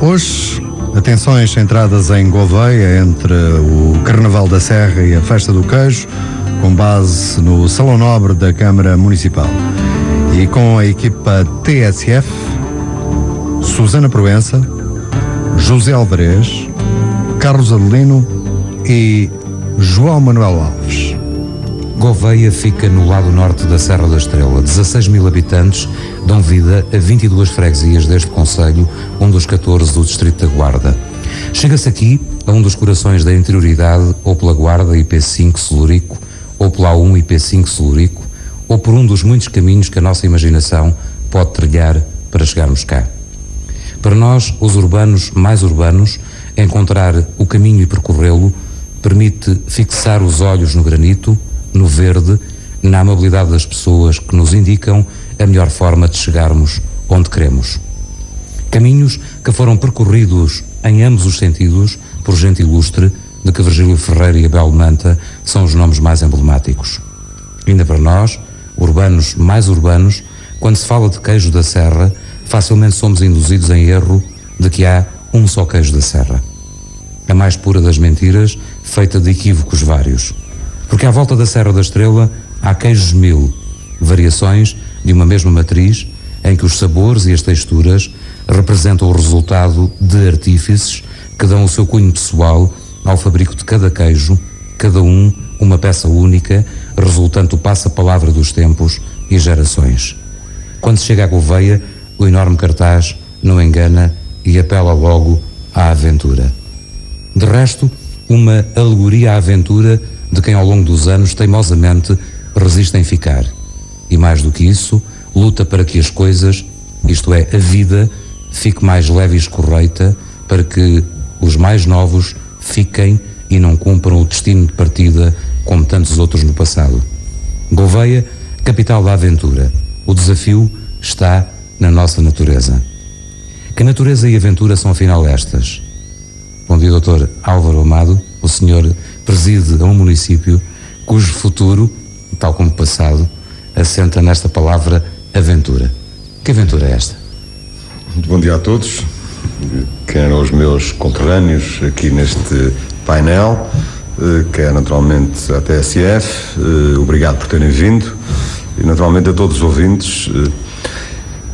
Hoje, atenções centradas em Gouveia, entre o Carnaval da Serra e a Festa do Queijo, com base no Salão Nobre da Câmara Municipal. E com a equipa TSF, Susana Proença, José Alvarez, Carlos Adelino e João Manuel Alves. Gouveia fica no lado norte da Serra da Estrela. 16 mil habitantes dão vida a 22 freguesias deste concelho, um dos 14 do distrito da Guarda. Chega-se aqui a um dos corações da interioridade, ou pela Guarda IP5 Celurico, ou pela A1 IP5 Celurico, ou por um dos muitos caminhos que a nossa imaginação pode trilhar para chegarmos cá. Para nós, os urbanos mais urbanos, encontrar o caminho e percorrê-lo permite fixar os olhos no granito, no verde, na amabilidade das pessoas que nos indicam a melhor forma de chegarmos onde queremos. Caminhos que foram percorridos em ambos os sentidos por gente ilustre, de que Virgílio Ferreira e Abel Manta são os nomes mais emblemáticos. Ainda para nós, urbanos mais urbanos, quando se fala de queijo da Serra, facilmente somos induzidos em erro de que há um só queijo da Serra. A mais pura das mentiras, feita de equívocos vários. Porque à volta da Serra da Estrela há queijos mil, variações de uma mesma matriz, em que os sabores e as texturas representam o resultado de artífices que dão o seu cunho pessoal ao fabrico de cada queijo, cada um uma peça única, resultante do passa-palavra dos tempos e gerações. Quando se chega à Gouveia, o enorme cartaz não engana e apela logo à aventura. De resto, uma alegoria à aventura de quem ao longo dos anos teimosamente resiste em ficar. E mais do que isso, luta para que as coisas, isto é, a vida, fique mais leve e escorreita, para que os mais novos fiquem e não cumpram o destino de partida como tantos outros no passado. Gouveia, capital da aventura. O desafio está na nossa natureza. Que natureza e aventura são afinal estas? Bom dia, Dr. Álvaro Amado. O senhor preside a um município cujo futuro, tal como passado, assenta nesta palavra aventura. Que aventura é esta? Muito bom dia a todos, quer aos meus conterrâneos aqui neste painel, quer naturalmente à TSF, obrigado por terem vindo, e naturalmente a todos os ouvintes.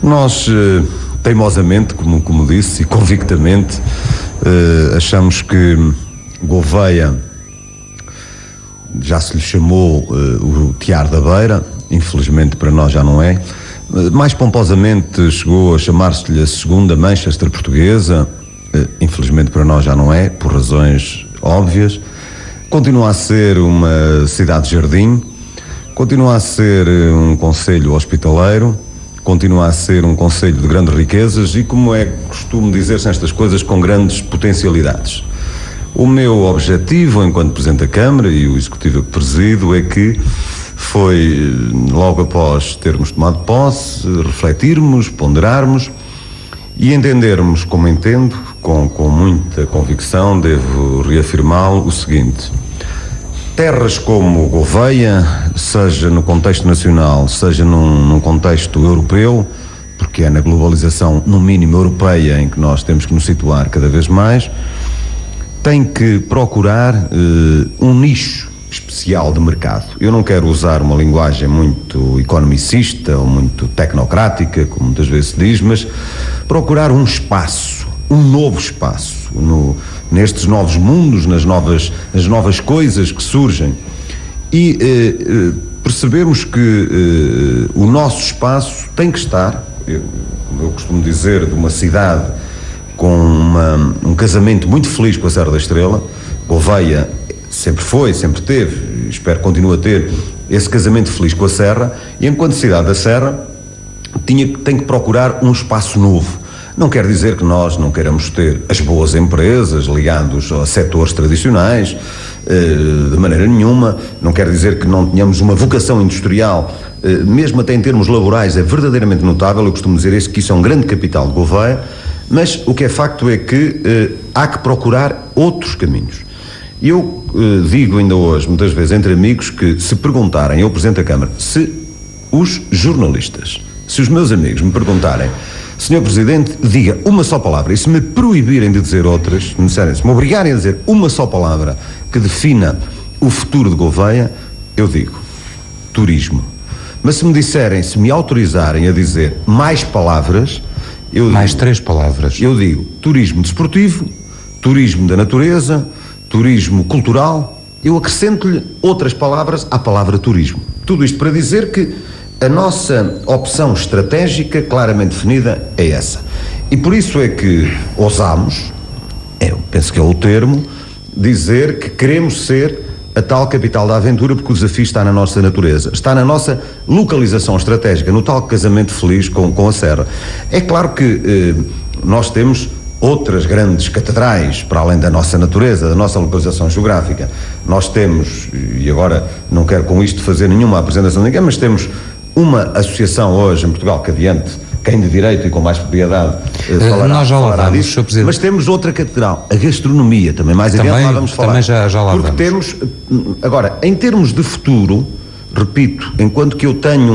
Nós, teimosamente, como disse, e convictamente, achamos que Gouveia já se lhe chamou o Tear da Beira, infelizmente para nós já não é. Mais pomposamente chegou a chamar-se-lhe a segunda Manchester portuguesa, infelizmente para nós já não é, por razões óbvias. Continua a ser uma cidade-jardim, continua a ser um concelho hospitaleiro, continua a ser um concelho de grandes riquezas e, como é costume dizer-se nestas coisas, com grandes potencialidades. O meu objetivo, enquanto Presidente da Câmara e o Executivo que presido, é que foi, logo após termos tomado posse, refletirmos, ponderarmos e entendermos, como entendo, com muita convicção, devo reafirmá-lo, o seguinte: terras como Gouveia, seja no contexto nacional, seja num contexto europeu, porque é na globalização, no mínimo europeia, em que nós temos que nos situar cada vez mais, tem que procurar um nicho especial de mercado. Eu não quero usar uma linguagem muito economicista ou muito tecnocrática, como muitas vezes se diz, mas procurar um espaço, um novo espaço, nestes novos mundos, nas novas coisas que surgem. E percebemos que o nosso espaço tem que estar, como eu costumo dizer, de uma cidade com um casamento muito feliz com a Serra da Estrela. Gouveia sempre foi, sempre teve, e espero que continue a ter esse casamento feliz com a Serra, e enquanto cidade da Serra tem que procurar um espaço novo. Não quer dizer que nós não queiramos ter as boas empresas ligadas a setores tradicionais, de maneira nenhuma. Não quer dizer que não tenhamos uma vocação industrial, mesmo até em termos laborais é verdadeiramente notável. Eu costumo dizer que isso é um grande capital de Gouveia, mas o que é facto é que há que procurar outros caminhos. E eu digo ainda hoje, muitas vezes entre amigos, que se perguntarem ao Presidente da Câmara, se os jornalistas, se os meus amigos me perguntarem Senhor Presidente, diga uma só palavra, e se me proibirem de dizer outras, se me obrigarem a dizer uma só palavra que defina o futuro de Gouveia, eu digo turismo. Mas se me disserem, se me autorizarem a dizer mais palavras, eu digo, mais 3 palavras. Eu digo turismo desportivo, turismo da natureza, turismo cultural. Eu acrescento-lhe outras palavras à palavra turismo. Tudo isto para dizer que a nossa opção estratégica claramente definida é essa. E por isso é que ousamos, eu penso que é o termo, dizer que queremos ser a tal capital da aventura, porque o desafio está na nossa natureza, está na nossa localização estratégica, no tal casamento feliz com a Serra. É claro que nós temos outras grandes catedrais, para além da nossa natureza, da nossa localização geográfica. Nós temos, e agora não quero com isto fazer nenhuma apresentação de ninguém, mas temos uma associação hoje em Portugal que adiante, quem de direito e com mais propriedade falará disso, mas temos outra catedral, a gastronomia, também mais adiante lá vamos falar. Também já lá porque vamos. Temos, agora, em termos de futuro, repito, enquanto que eu tenho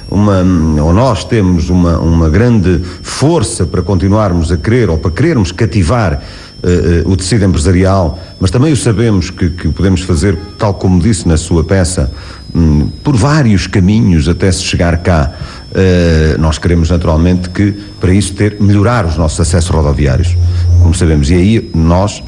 ou nós temos uma grande força para continuarmos a querer, ou para querermos cativar o tecido empresarial, mas também o sabemos que podemos fazer, tal como disse na sua peça, por vários caminhos até se chegar cá. Nós queremos naturalmente que para isso melhorar os nossos acessos rodoviários, como sabemos, e aí nós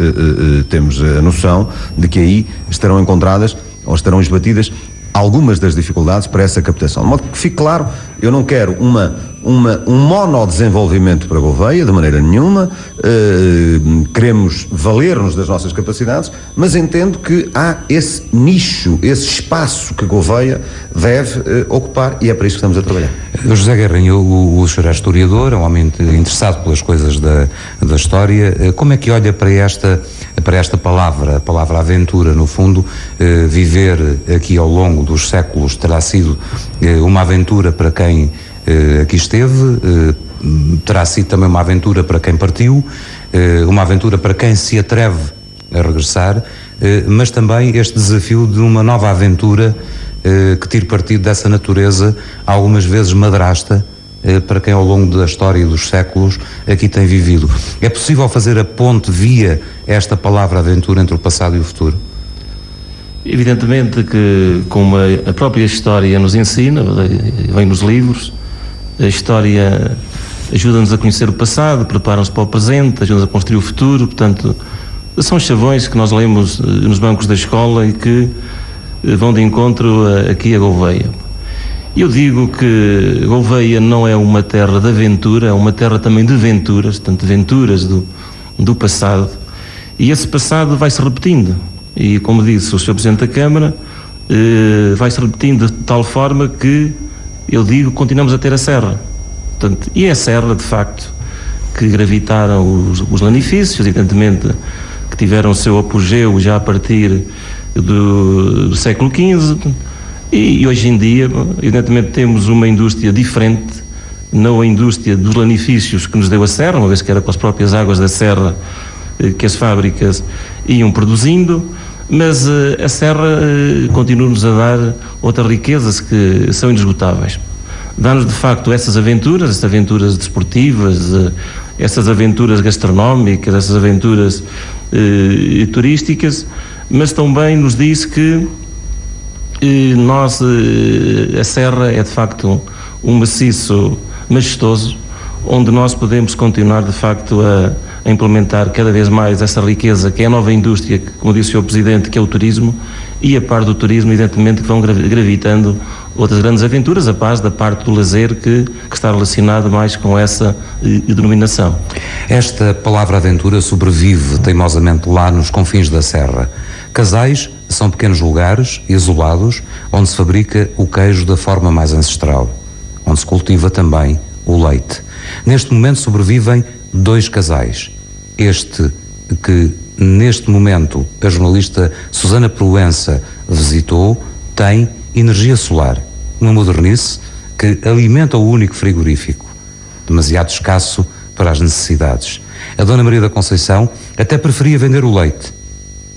temos a noção de que aí estarão encontradas ou estarão esbatidas algumas das dificuldades para essa captação. De modo que fique claro, eu não quero um monodesenvolvimento para Gouveia, de maneira nenhuma. Queremos valer-nos das nossas capacidades, mas entendo que há esse nicho, esse espaço que Gouveia deve ocupar, e é para isso que estamos a trabalhar. José Guerrinho, o senhor é historiador, é um homem interessado pelas coisas da história. Como é que olha para esta palavra, a palavra aventura? No fundo, viver aqui ao longo dos séculos terá sido uma aventura para quem aqui esteve, terá sido também uma aventura para quem partiu, uma aventura para quem se atreve a regressar, mas também este desafio de uma nova aventura que tire partido dessa natureza, algumas vezes madrasta, para quem ao longo da história e dos séculos aqui tem vivido. É possível fazer a ponte via esta palavra aventura entre o passado e o futuro? Evidentemente que, como a própria história nos ensina, vem nos livros, a história ajuda-nos a conhecer o passado, prepara-nos para o presente, ajuda-nos a construir o futuro. Portanto, são chavões que nós lemos nos bancos da escola e que vão de encontro aqui a Gouveia. Eu digo que Gouveia não é uma terra de aventura, é uma terra também de venturas, portanto, venturas do passado, e esse passado vai-se repetindo, e como disse o Sr. Presidente da Câmara, vai-se repetindo de tal forma que, eu digo, continuamos a ter a Serra. Portanto, e é a Serra, de facto, que gravitaram os lanifícios, evidentemente, que tiveram o seu apogeu já a partir do século XV, e hoje em dia, evidentemente, temos uma indústria diferente, não a indústria dos lanifícios que nos deu a Serra, uma vez que era com as próprias águas da Serra que as fábricas iam produzindo, mas a Serra continua-nos a dar outras riquezas que são inesgotáveis. Dá-nos, de facto, essas aventuras desportivas, essas aventuras gastronómicas, essas aventuras turísticas, mas também nos diz que a Serra é de facto um maciço majestoso, onde nós podemos continuar de facto a implementar cada vez mais essa riqueza que é a nova indústria, que, como disse o Sr. Presidente, que é o turismo, e a par do turismo, evidentemente, que vão gravitando outras grandes aventuras, a par da parte do lazer que está relacionado mais com essa denominação. Esta palavra aventura sobrevive teimosamente lá nos confins da Serra. Casais são pequenos lugares isolados onde se fabrica o queijo da forma mais ancestral, onde se cultiva também o leite. Neste momento sobrevivem 2 casais. Este que neste momento a jornalista Susana Proença visitou tem energia solar, uma modernice que alimenta o único frigorífico, demasiado escasso para as necessidades. A Dona Maria da Conceição até preferia vender o leite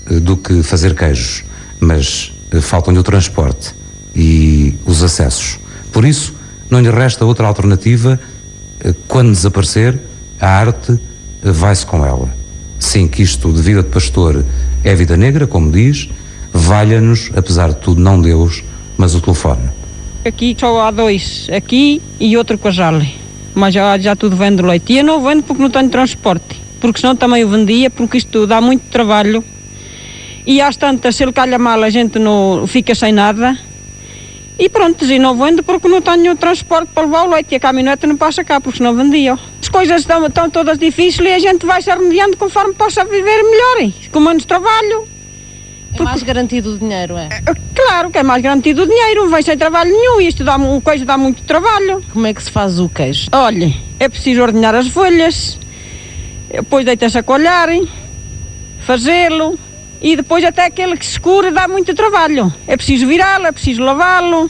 do que fazer queijos, mas faltam-lhe o transporte e os acessos. Por isso, não lhe resta outra alternativa Quando desaparecer, a arte vai-se com ela. Sim, que isto de vida de pastor é vida negra, como diz, valha-nos, apesar de tudo, não Deus, mas o telefone. Aqui só há 2, aqui e outro com a Jale, mas já tudo vende leite. E eu não vendo porque não tenho transporte, porque senão também o vendia, porque isto dá muito trabalho. E às tantas, se ele calha mal, a gente não fica sem nada. E pronto, e não vendo porque não tenho transporte para levar o leite e a caminhonete não passa cá, porque senão vendia. As coisas estão todas difíceis e a gente vai se remediando conforme possa viver melhor, com menos trabalho. É mais garantido o dinheiro, é? Claro que é mais garantido o dinheiro, não vem sem trabalho nenhum, isto dá muito trabalho. Como é que se faz o queijo? Olha, é preciso ordenhar as folhas, depois deita-se a colher, fazê-lo, e depois até aquele que se escura dá muito trabalho. É preciso virá-lo, é preciso lavá-lo,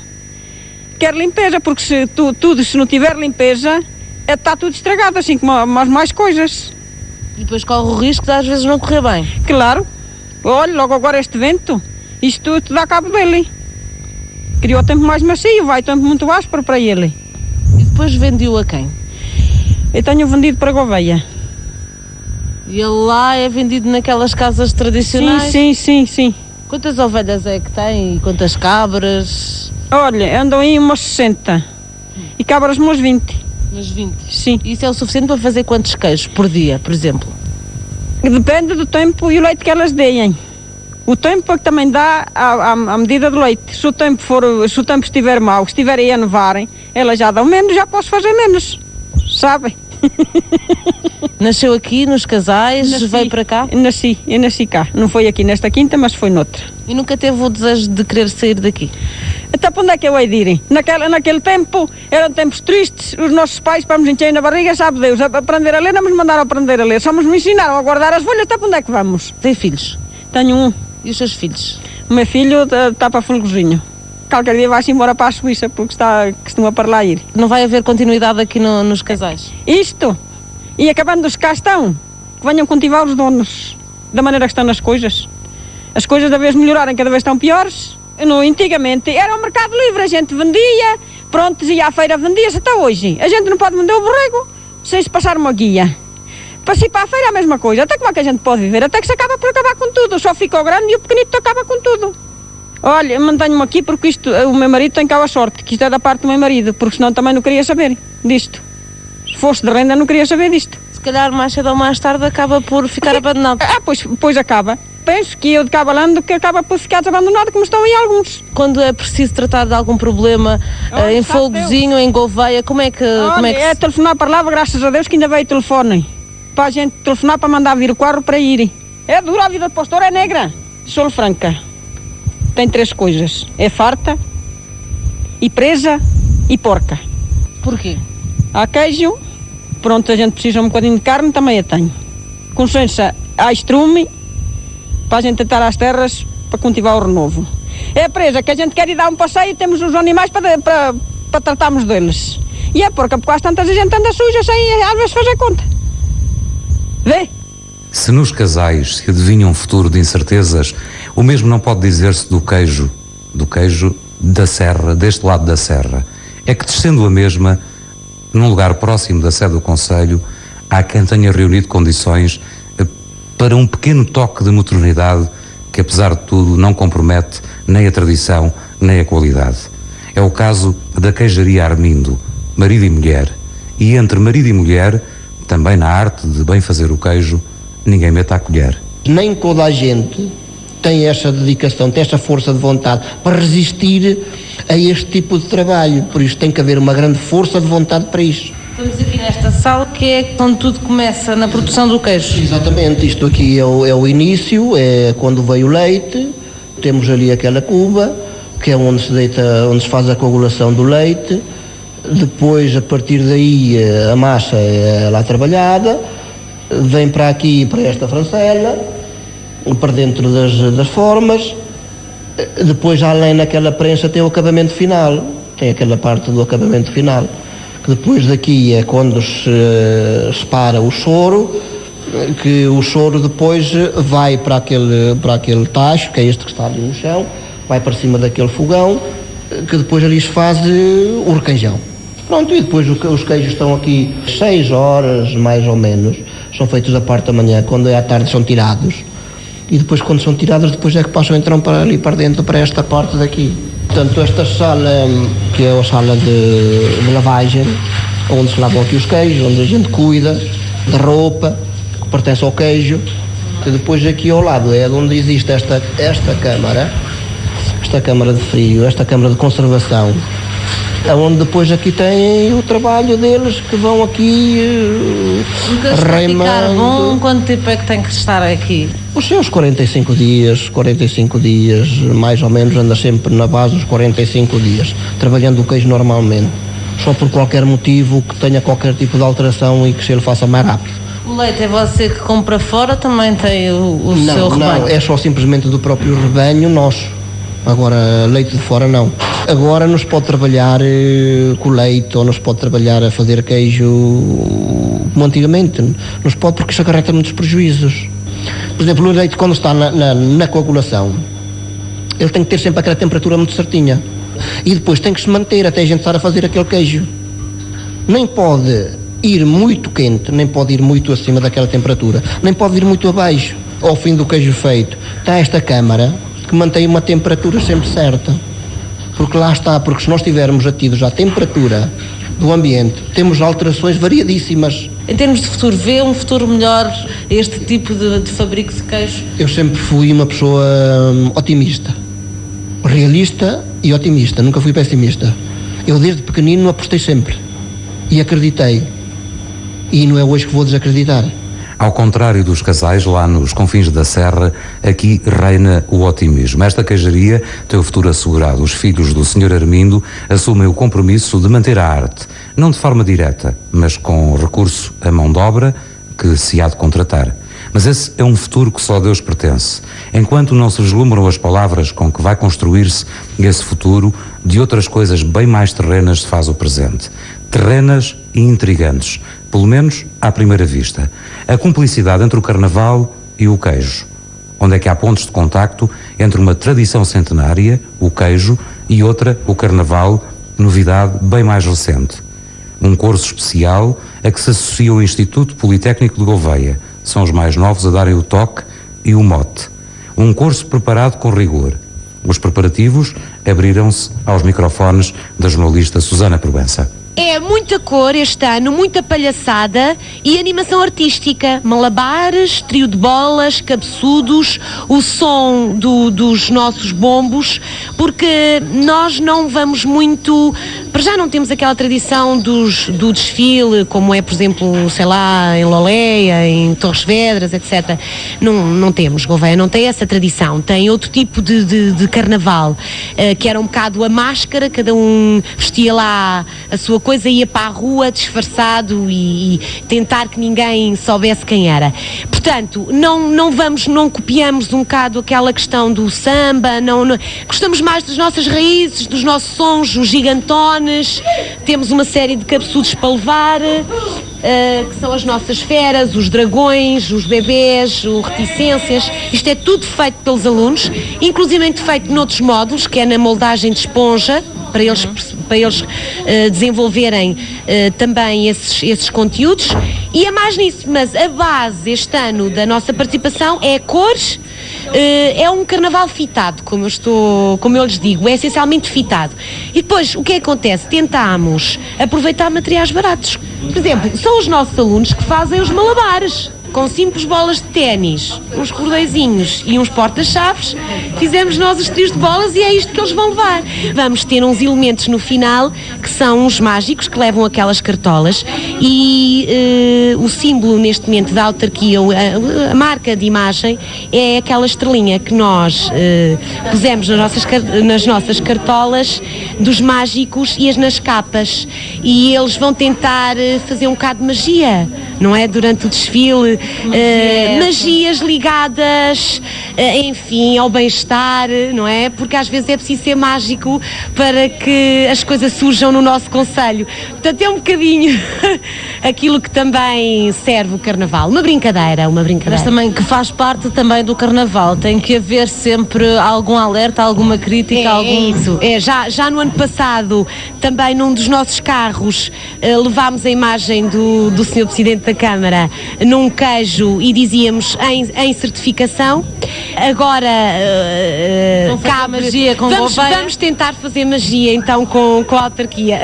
quer limpeza, porque se não tiver limpeza, está tudo estragado, assim como as mais coisas. E depois corre o risco de às vezes não correr bem. Claro. Olha, logo agora este vento, isto tudo dá cabo dele. Criou o tempo mais macio, vai tempo muito áspero para ele. E depois vendeu a quem? Eu tenho vendido para Gouveia. E ele lá é vendido naquelas casas tradicionais? Sim. Quantas ovelhas é que tem? E quantas cabras? Olha, andam aí umas 60 e cabras umas 20. Umas 20? Sim. E isso é o suficiente para fazer quantos queijos por dia, por exemplo? Depende do tempo e o leite que elas deem. O tempo é que também dá à medida do leite. Se o tempo estiver mau, se estiver aí a nevarem, elas já dão menos, já posso fazer menos. Sabe? Nasceu aqui nos Casais, veio para cá? Eu nasci cá. Não foi aqui nesta quinta, mas foi noutra. E nunca teve o desejo de querer sair daqui? Até para onde é que eu hei de ir? Naquele tempo eram tempos tristes, os nossos pais para nos encher na barriga, sabe Deus, aprender a ler, não nos mandaram aprender a ler, só nos ensinaram a guardar as folhas, até para onde é que vamos? Tem filhos? Tenho um. E os seus filhos? O meu filho está para Fulgozinho. Qualquer dia vai-se embora para a Suíça, porque costuma para lá ir. Não vai haver continuidade aqui nos Casais? Isto, e acabando os que cá estão, que venham cultivar os donos, da maneira que estão as coisas. As coisas da vez melhorarem, cada vez estão piores. Antigamente era o mercado livre, a gente vendia, pronto, ia à feira, vendia-se até hoje. A gente não pode vender o borrego sem se passar uma guia. Para se ir para a feira é a mesma coisa, até como é que a gente pode viver? Até que se acaba por acabar com tudo, só fica o grande e o pequenito acaba com tudo. Olha, mantenho-me aqui porque o meu marido tem cá a sorte, que isto é da parte do meu marido, porque senão também não queria saber disto. Se fosse de renda não queria saber disto. Se calhar mais cedo ou mais tarde acaba por ficar abandonado. Pois acaba. Penso que eu de cá balando que acaba por ficar desabandonado, como estão aí alguns. Quando é preciso tratar de algum problema em Folgozinho, em Gouveia, como é que é telefonar para lá, graças a Deus que ainda veio telefone. Para a gente telefonar para mandar vir o carro para ir. É dura a vida de pastor, é negra. Sou franca. Tem 3 coisas. É farta, e presa e porca. Porquê? Há queijo, pronto, a gente precisa um bocadinho de carne, também a tenho. Com licença, há estrume, para a gente tentar às terras, para cultivar o renovo. É a presa, que a gente quer ir dar um passeio e temos os animais para tratarmos deles. E é porca, porque às tantas a gente anda suja sem às vezes fazer conta. Vê? Se nos Casais se adivinha um futuro de incertezas, o mesmo não pode dizer-se do queijo da serra, deste lado da serra. É que, descendo a mesma, num lugar próximo da sede do Conselho, há quem tenha reunido condições para um pequeno toque de modernidade que, apesar de tudo, não compromete nem a tradição, nem a qualidade. É o caso da queijaria Armindo, marido e mulher. E entre marido e mulher, também na arte de bem fazer o queijo, ninguém mete a colher. Nem toda a gente tem essa dedicação, tem essa força de vontade para resistir a este tipo de trabalho. Por isso tem que haver uma grande força de vontade para isso. Estamos aqui nesta sala que é onde tudo começa na produção do queijo. Exatamente, isto aqui é o início, é quando veio o leite, temos ali aquela cuba, que é onde se faz a coagulação do leite. Depois, a partir daí, a massa é lá trabalhada, vem para aqui, para esta francela, para dentro das formas. Depois, além naquela prensa, tem o acabamento final, tem aquela parte do acabamento final, que depois daqui é quando se separa o soro, que o soro depois vai para aquele tacho, que é este que está ali no chão, vai para cima daquele fogão, que depois ali se faz o requeijão. Pronto, e depois os queijos estão aqui 6 horas, mais ou menos, são feitos da parte da manhã, quando é à tarde são tirados. E depois, quando são tirados, depois é que passam então para ali para dentro, para esta parte daqui. Portanto, esta sala, que é a sala de lavagem, onde se lavam aqui os queijos, onde a gente cuida da roupa que pertence ao queijo. E depois aqui ao lado é onde existe esta câmara de frio, esta câmara de conservação, onde depois aqui tem o trabalho deles, que vão aqui reimando. Bom, quanto tempo é que tem que estar aqui? Os seus 45 dias, mais ou menos, anda sempre na base dos 45 dias, trabalhando o queijo normalmente. Só por qualquer motivo que tenha qualquer tipo de alteração e que se ele faça mais rápido. O leite é você que compra fora, também tem o seu rebanho? Não, é só simplesmente do próprio rebanho nosso. Agora, leite de fora não. Agora não se pode trabalhar com leite, ou não se pode trabalhar a fazer queijo como antigamente. Não se pode, porque isso acarreta muitos prejuízos. Por exemplo, o leite, quando está na coagulação, ele tem que ter sempre aquela temperatura muito certinha. E depois tem que se manter até a gente estar a fazer aquele queijo. Nem pode ir muito quente, nem pode ir muito acima daquela temperatura, nem pode ir muito abaixo. Ao fim do queijo feito, está esta câmara que mantém uma temperatura sempre certa. Porque lá está, porque se nós estivermos atidos à temperatura do ambiente, temos alterações variadíssimas. Em termos de futuro, vê um futuro melhor este tipo de fabrico de queijo? Eu sempre fui uma pessoa otimista, realista e otimista, nunca fui pessimista. Eu desde pequenino apostei sempre e acreditei, e não é hoje que vou desacreditar. Ao contrário dos casais lá nos confins da serra, aqui reina o otimismo. Esta queijaria tem o futuro assegurado. Os filhos do Sr. Armindo assumem o compromisso de manter a arte, não de forma direta, mas com recurso à mão de obra que se há de contratar. Mas esse é um futuro que só Deus pertence. Enquanto não se vislumbram as palavras com que vai construir-se esse futuro, de outras coisas bem mais terrenas se faz o presente. Terrenas e intrigantes, pelo menos à primeira vista. A cumplicidade entre o carnaval e o queijo. Onde é que há pontos de contacto entre uma tradição centenária, o queijo, e outra, o carnaval, novidade bem mais recente. Um curso especial a que se associa o Instituto Politécnico de Gouveia. São os mais novos a darem o toque e o mote. Um curso preparado com rigor. Os preparativos abriram-se aos microfones da jornalista Susana Provença. É muita cor este ano, muita palhaçada e animação artística, malabares, trio de bolas, cabeçudos, o som dos nossos bombos, porque nós não vamos muito, para já não temos aquela tradição do desfile, como é, por exemplo, sei lá, em Loleia, em Torres Vedras, etc. Não temos, Gouveia não tem essa tradição, tem outro tipo de carnaval, que era um bocado a máscara, cada um vestia lá a sua coisa, ia para a rua disfarçado e tentar que ninguém soubesse quem era. Portanto, não copiamos um bocado aquela questão do samba, não, gostamos mais das nossas raízes, dos nossos sons, os gigantones, temos uma série de cabeçudos para levar, que são as nossas feras, os dragões, os bebés, os reticências. Isto é tudo feito pelos alunos, inclusive feito noutros módulos, que é na moldagem de esponja, para eles desenvolverem também esses conteúdos, e é mais nisso. Mas a base este ano da nossa participação é cores, é um carnaval fitado, como eu lhes digo, é essencialmente fitado. E depois o que acontece? Tentamos aproveitar materiais baratos. Por exemplo, são os nossos alunos que fazem os malabares. Com simples bolas de ténis, uns cordõezinhos e uns porta-chaves, fizemos nós os trios de bolas e é isto que eles vão levar. Vamos ter uns elementos no final, que são uns mágicos, que levam aquelas cartolas, e o símbolo neste momento da autarquia, a marca de imagem, é aquela estrelinha que nós pusemos nas nossas cartolas dos mágicos e nas capas. E eles vão tentar fazer um bocado de magia, não é? Durante o desfile, magias ligadas, enfim, ao bem-estar, não é? Porque às vezes é preciso ser mágico para que as coisas surjam no nosso concelho. Portanto, é um bocadinho aquilo que também serve o Carnaval. Uma brincadeira. Mas também que faz parte também do Carnaval. Tem que haver sempre algum alerta, alguma crítica, Isso. Já no ano passado, também num dos nossos carros, levámos a imagem do Sr. Presidente da Câmara num queijo e dizíamos em certificação. Agora cabe magia com vamos tentar fazer magia então com a autarquia.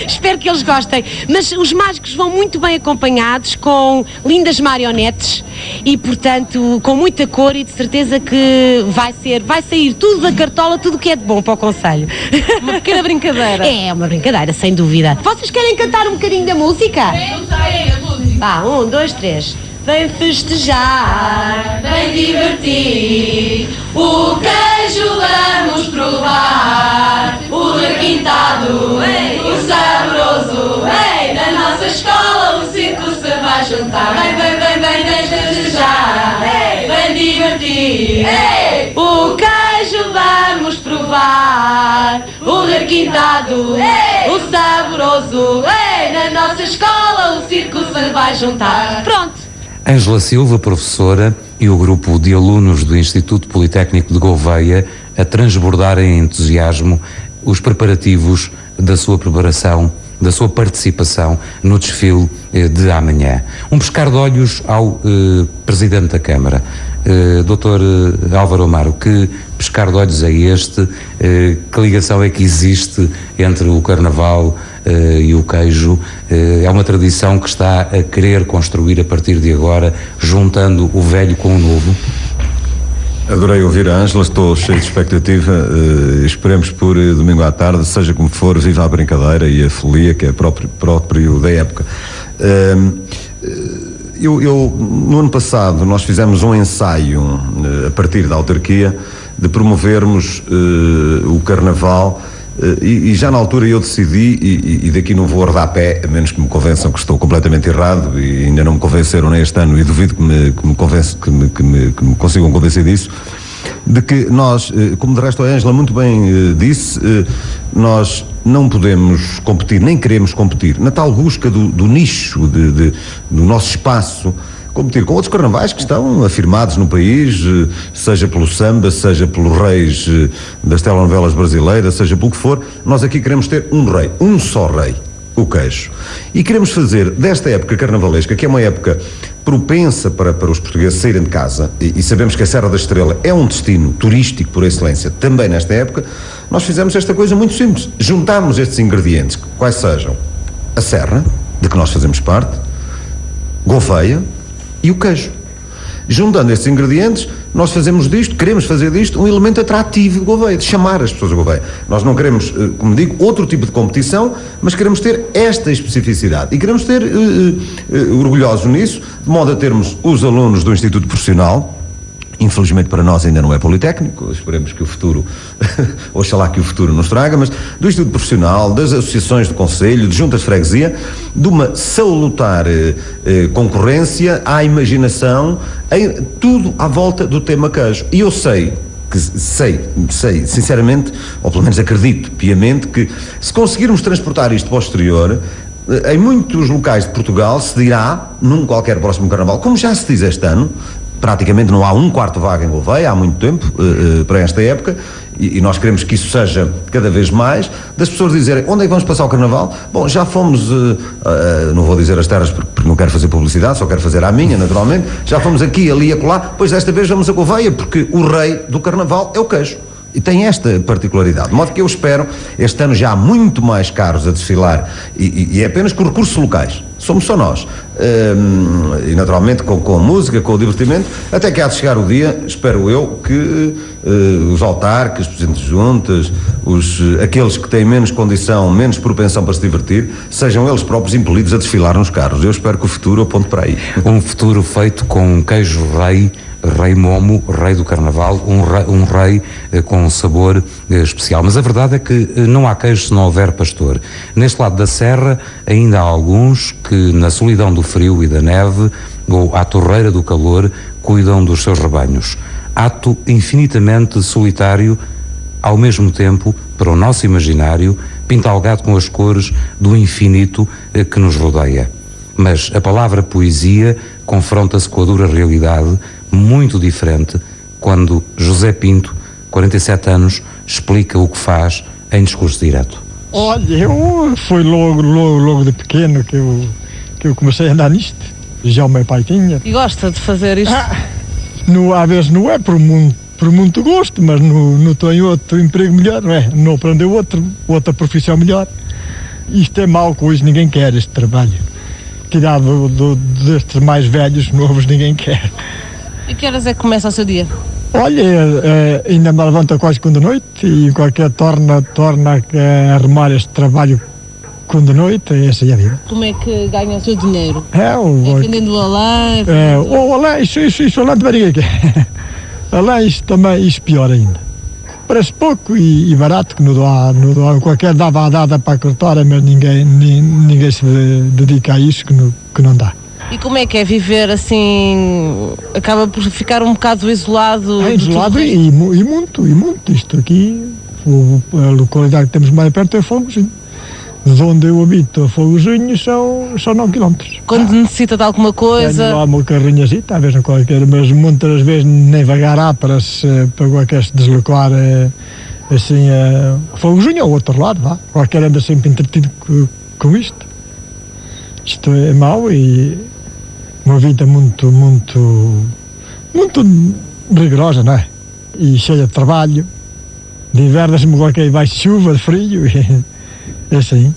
Espero que eles gostem. Mas os mágicos vão muito bem acompanhados, com lindas marionetes e, portanto, com muita cor, e de certeza que vai sair tudo da cartola, tudo o que é de bom para o concelho. Uma pequena brincadeira. É uma brincadeira, sem dúvida. Vocês querem cantar um bocadinho da música? Vá, 1, 2, 3. Vem festejar, vem divertir, o queijo vamos provar, o requintado, o saboroso, na nossa escola o circo se vai juntar. Vem festejar, vem divertir, o queijo vamos provar, o requintado, o saboroso, na nossa escola o circo se vai juntar. Pronto. Ângela Silva, professora, e o grupo de alunos do Instituto Politécnico de Gouveia a transbordarem em entusiasmo os preparativos da sua preparação, da sua participação no desfile de amanhã. Um pescar de olhos ao Presidente da Câmara. Dr. Álvaro Amaro, que pescar de olhos é este? Que ligação é que existe entre o Carnaval e o queijo? É uma tradição que está a querer construir a partir de agora, juntando o velho com o novo? Adorei ouvir a Ângela, estou cheio de expectativa. Esperemos por domingo à tarde, seja como for, viva a brincadeira e a folia que é próprio da época. No ano passado nós fizemos um ensaio a partir da autarquia de promovermos o Carnaval, e já na altura eu decidi, e daqui não vou arredar pé, a menos que me convençam que estou completamente errado, e ainda não me convenceram neste ano, e duvido que me consigam convencer disso, de que nós, como de resto a Ângela muito bem disse, nós não podemos competir, nem queremos competir, na tal busca do nicho, do nosso espaço, competir com outros carnavais que estão afirmados no país, seja pelo samba, seja pelos reis das telenovelas brasileiras, seja pelo que for. Nós aqui queremos ter um rei, um só rei, o queijo. E queremos fazer desta época carnavalesca, que é uma época propensa para os portugueses saírem de casa, e sabemos que a Serra da Estrela é um destino turístico por excelência também nesta época, nós fizemos esta coisa muito simples. Juntámos estes ingredientes, quais sejam a serra, de que nós fazemos parte, Gouveia e o queijo. Juntando estes ingredientes, nós queremos fazer disto um elemento atrativo de Gouveia, de chamar as pessoas a Gouveia. Nós não queremos, como digo, outro tipo de competição, mas queremos ter esta especificidade. E queremos ter orgulhosos nisso, de modo a termos os alunos do Instituto Profissional. Infelizmente para nós ainda não é politécnico, esperemos que o futuro, oxalá que o futuro nos traga, mas do Instituto Profissional, das associações de concelho, de juntas de freguesia, de uma salutar concorrência à imaginação, tudo à volta do tema queijo. E eu sei, sinceramente, ou pelo menos acredito piamente, que se conseguirmos transportar isto para o exterior, em muitos locais de Portugal se dirá, num qualquer próximo carnaval, como já se diz este ano, praticamente não há um quarto vaga em Gouveia há muito tempo, para esta época, e nós queremos que isso seja cada vez mais, das pessoas dizerem, onde é que vamos passar o Carnaval? Bom, já fomos, não vou dizer as terras porque não quero fazer publicidade, só quero fazer a minha, naturalmente, já fomos aqui, ali e acolá, pois desta vez vamos a Gouveia, porque o rei do Carnaval é o queijo. E tem esta particularidade, de modo que eu espero, este ano já há muito mais carros a desfilar, e é apenas com recursos locais, somos só nós, e naturalmente com a música, com o divertimento, até que há de chegar o dia, espero eu, que os autarcas, os presidentes de juntas, aqueles que têm menos condição, menos propensão para se divertir, sejam eles próprios impelidos a desfilar nos carros. Eu espero que o futuro aponte para aí. Um futuro feito com queijo rei momo, rei do Carnaval, um rei com um sabor especial. Mas a verdade é que não há queijo se não houver pastor. Neste lado da serra ainda há alguns que, na solidão do frio e da neve, ou à torreira do calor, cuidam dos seus rebanhos. Ato infinitamente solitário, ao mesmo tempo, para o nosso imaginário, pintalgado com as cores do infinito que nos rodeia. Mas a palavra poesia confronta-se com a dura realidade, muito diferente, quando José Pinto, 47 anos, explica o que faz em discurso direto. Olha, foi logo de pequeno que eu comecei a andar nisto. Já o meu pai tinha. E gosta de fazer isto? Às vezes não é por muito gosto, mas não tenho outro emprego melhor, não é? Não aprendeu outra profissão melhor. Isto é mau com hoje, ninguém quer este trabalho. Tirado destes mais velhos, novos, ninguém quer. E que horas é que começa o seu dia? Olha, ainda me levanto quase quando noite e qualquer torna a arrumar este trabalho quando noite, essa é a vida. Como é que ganha o seu dinheiro? Vendendo o além? O além, isso além de barriga. Além, isso também, isso pior ainda. Parece pouco e barato, que não dá, qualquer dava a dada para cortar, mas ninguém se dedica a isso, que não dá. E como é que é viver assim, acaba por ficar um bocado isolado? Isolado e muito. Isto aqui, a localidade que temos mais perto é Fogozinho. De onde eu habito a Fogozinho são 9 km. Quando necessita de alguma coisa? Tenho lá uma carrinhazita, às vezes qualquer, mas muitas vezes nem vagar há para qualquer se deslocar assim a Fogozinho ou ao outro lado, vá. Qualquer anda sempre entretido com isto. Isto é mau e uma vida muito rigorosa, não é? E cheia de trabalho. De inverno se-me qualquer baixo de chuva, de frio, é assim.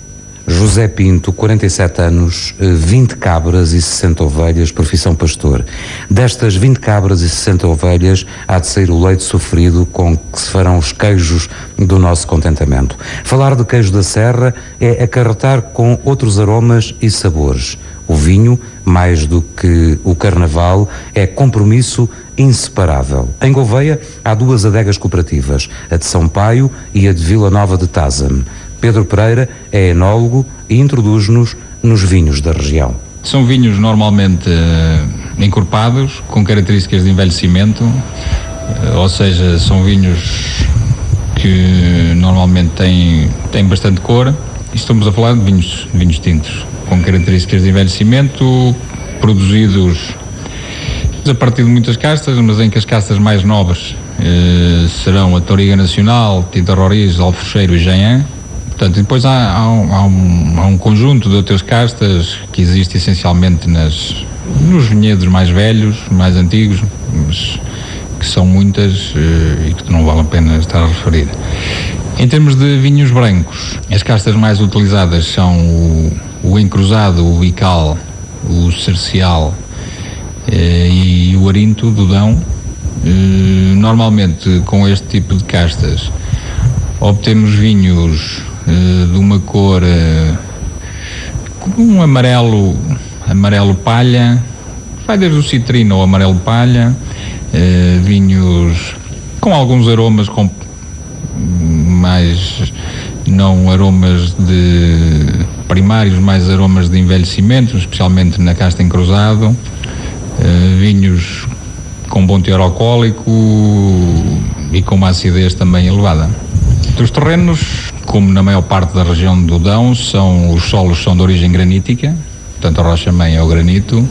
José Pinto, 47 anos, 20 cabras e 60 ovelhas, profissão pastor. Destas 20 cabras e 60 ovelhas, há de sair o leite sofrido com que se farão os queijos do nosso contentamento. Falar de queijo da serra é acarretar com outros aromas e sabores. O vinho, mais do que o carnaval, é compromisso inseparável. Em Gouveia há 2 adegas cooperativas, a de São Paio e a de Vila Nova de Tázame. Pedro Pereira é enólogo e introduz-nos nos vinhos da região. São vinhos normalmente encorpados, com características de envelhecimento, ou seja, são vinhos que normalmente têm bastante cor. Estamos a falar de vinhos tintos, com características de envelhecimento, produzidos a partir de muitas castas, mas em que as castas mais nobres serão a Tauriga Nacional, Tinta Roriz, Alfrocheiro e Jean. Portanto, depois há um conjunto de outras castas que existe essencialmente nos vinhedos mais velhos, mais antigos, mas que são muitas e que não vale a pena estar a referir. Em termos de vinhos brancos, as castas mais utilizadas são o encruzado, o bical, o cercial e o arinto do Dão. Normalmente, com este tipo de castas, obtemos vinhos de uma cor, um amarelo palha, vai desde o citrino ao amarelo palha, vinhos com alguns aromas, com mais, não aromas de primários, mais aromas de envelhecimento, especialmente na casta encruzado, vinhos com bom teor alcoólico e com uma acidez também elevada. Os terrenos, como na maior parte da região do Dão, os solos são de origem granítica, portanto a rocha-mãe é o granito.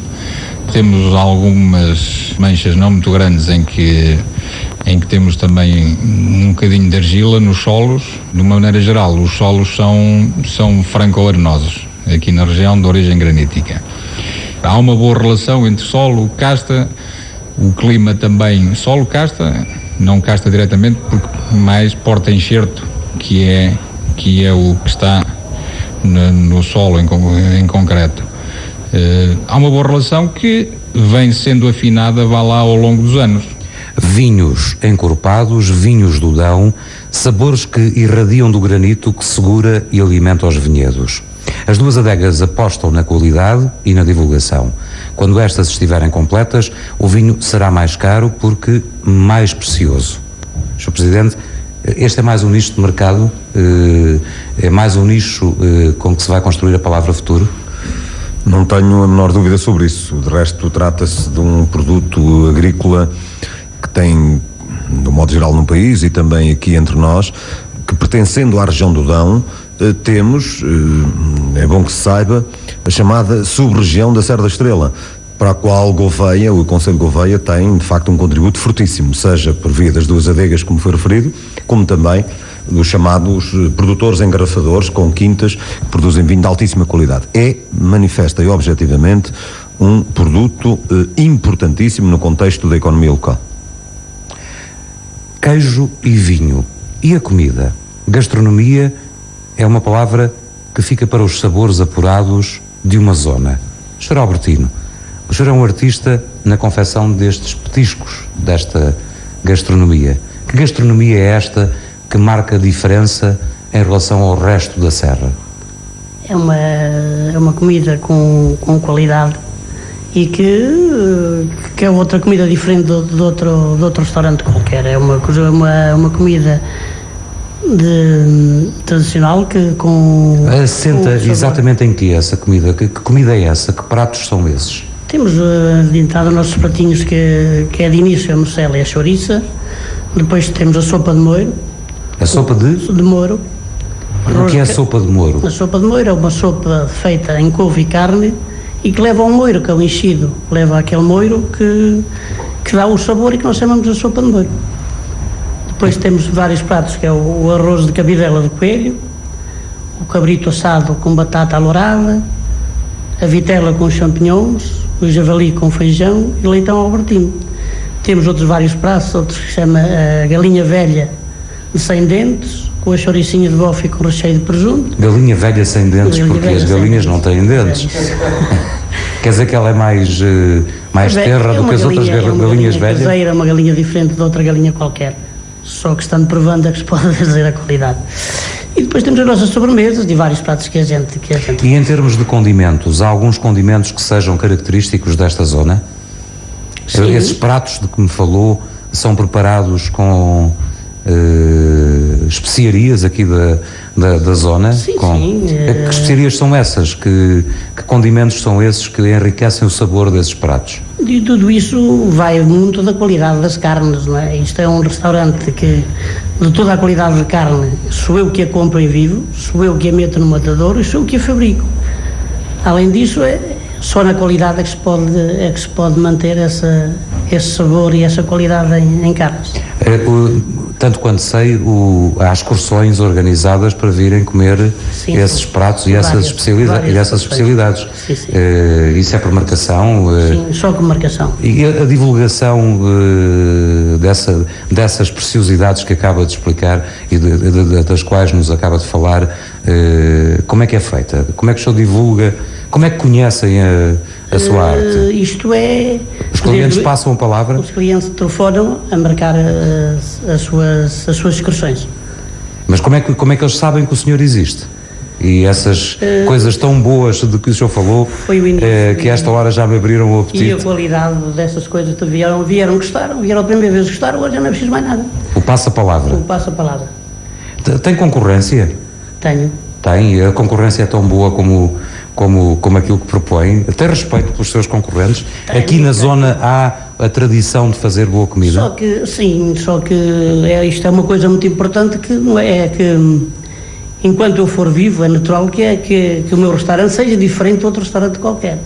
Temos algumas manchas não muito grandes em que temos também um bocadinho de argila nos solos. De uma maneira geral, os solos são franco-arenosos, aqui na região de origem granítica. Há uma boa relação entre solo, casta, o clima também, solo, casta, não casta diretamente, porque mais porta-enxerto, que é o que está no solo em concreto. Há uma boa relação que vem sendo afinada, vá lá, ao longo dos anos. Vinhos encorpados, vinhos do Dão, sabores que irradiam do granito que segura e alimenta os vinhedos. As 2 adegas apostam na qualidade e na divulgação. Quando estas estiverem completas, o vinho será mais caro porque mais precioso. Sr. Presidente, este é mais um nicho de mercado, é mais um nicho com que se vai construir a palavra futuro? Não tenho a menor dúvida sobre isso. De resto, trata-se de um produto agrícola que tem, de um modo geral no país e também aqui entre nós, que pertencendo à região do Dão, temos, é bom que se saiba, a chamada sub-região da Serra da Estrela, para a qual Gouveia, o Concelho de Gouveia, tem de facto um contributo fortíssimo, seja por via das duas adegas, como foi referido, como também dos chamados produtores engarrafadores com quintas que produzem vinho de altíssima qualidade. É, manifesta e objetivamente, um produto importantíssimo no contexto da economia local. Queijo e vinho. E a comida? Gastronomia é uma palavra que fica para os sabores apurados de uma zona. Sr. Albertino, o senhor é um artista na confecção destes petiscos, desta gastronomia. Que gastronomia é esta que marca a diferença em relação ao resto da Serra? É uma comida com qualidade e que é outra comida diferente de outro restaurante qualquer. É uma comida tradicional que com... Assenta exatamente em que essa comida? Que comida é essa? Que pratos são esses? Temos de entrada nossos pratinhos que é de início a morcela e a chouriça. Depois temos a sopa de mouro. A sopa de mouro. O que é a sopa de mouro? A sopa de mouro é uma sopa feita em couve e carne e que leva ao mouro, que é o enchido. Leva aquele mouro que dá o sabor e que nós chamamos de sopa de mouro. Depois temos vários pratos, que é o arroz de cabidela de coelho, o cabrito assado com batata alourada, a vitela com champignons, o javali com feijão e leitão albertino. Temos outros vários pratos, outros que se chama a galinha velha de 100 dentes, com a chouricinha de bofe e com recheio de presunto. Galinha velha sem dentes, porque as galinhas não têm dentes. Quer dizer que ela é mais terra do que as outras galinhas velhas? É uma galinha diferente de outra galinha qualquer. Só que estando provando é que se pode dizer a qualidade. E depois temos as nossas sobremesas e vários pratos que a gente... E em termos de condimentos, há alguns condimentos que sejam característicos desta zona? Sim. Esses pratos de que me falou são preparados com especiarias aqui da zona? Sim, sim. Que especiarias são essas? Que condimentos são esses que enriquecem o sabor desses pratos? E tudo isso vai muito da qualidade das carnes, não é? Isto é um restaurante que, de toda a qualidade de carne, sou eu que a compro em vivo, sou eu que a meto no matador e sou eu que a fabrico. Além disso, só na qualidade é que se pode manter esse sabor e essa qualidade em carnes. Tanto quanto sei, há excursões organizadas para virem comer esses pratos e essas especialidades. Sim, sim. Isso é por marcação? Sim, só com marcação. E a divulgação dessas preciosidades que acaba de explicar e das quais nos acaba de falar, como é que é feita? Como é que o senhor divulga? Como é que conhecem a sua arte? Isto é... Os clientes passam a palavra? Os clientes telefonam a marcar as suas excursões. Mas como é que eles sabem que o senhor existe? E essas coisas tão boas de que o senhor falou, que a esta hora já me abriram o apetite. E a qualidade dessas coisas vieram gostaram, vieram a primeira vez gostaram, agora já não é preciso mais nada. O passa-palavra? O passa-palavra. Tem concorrência? Tenho. Tem? A concorrência é tão boa como aquilo que propõe? Tem respeito pelos seus concorrentes? Aqui na zona há a tradição de fazer boa comida? Só que isto é uma coisa muito importante que não é que enquanto eu for vivo é natural que o meu restaurante seja diferente de outro restaurante qualquer.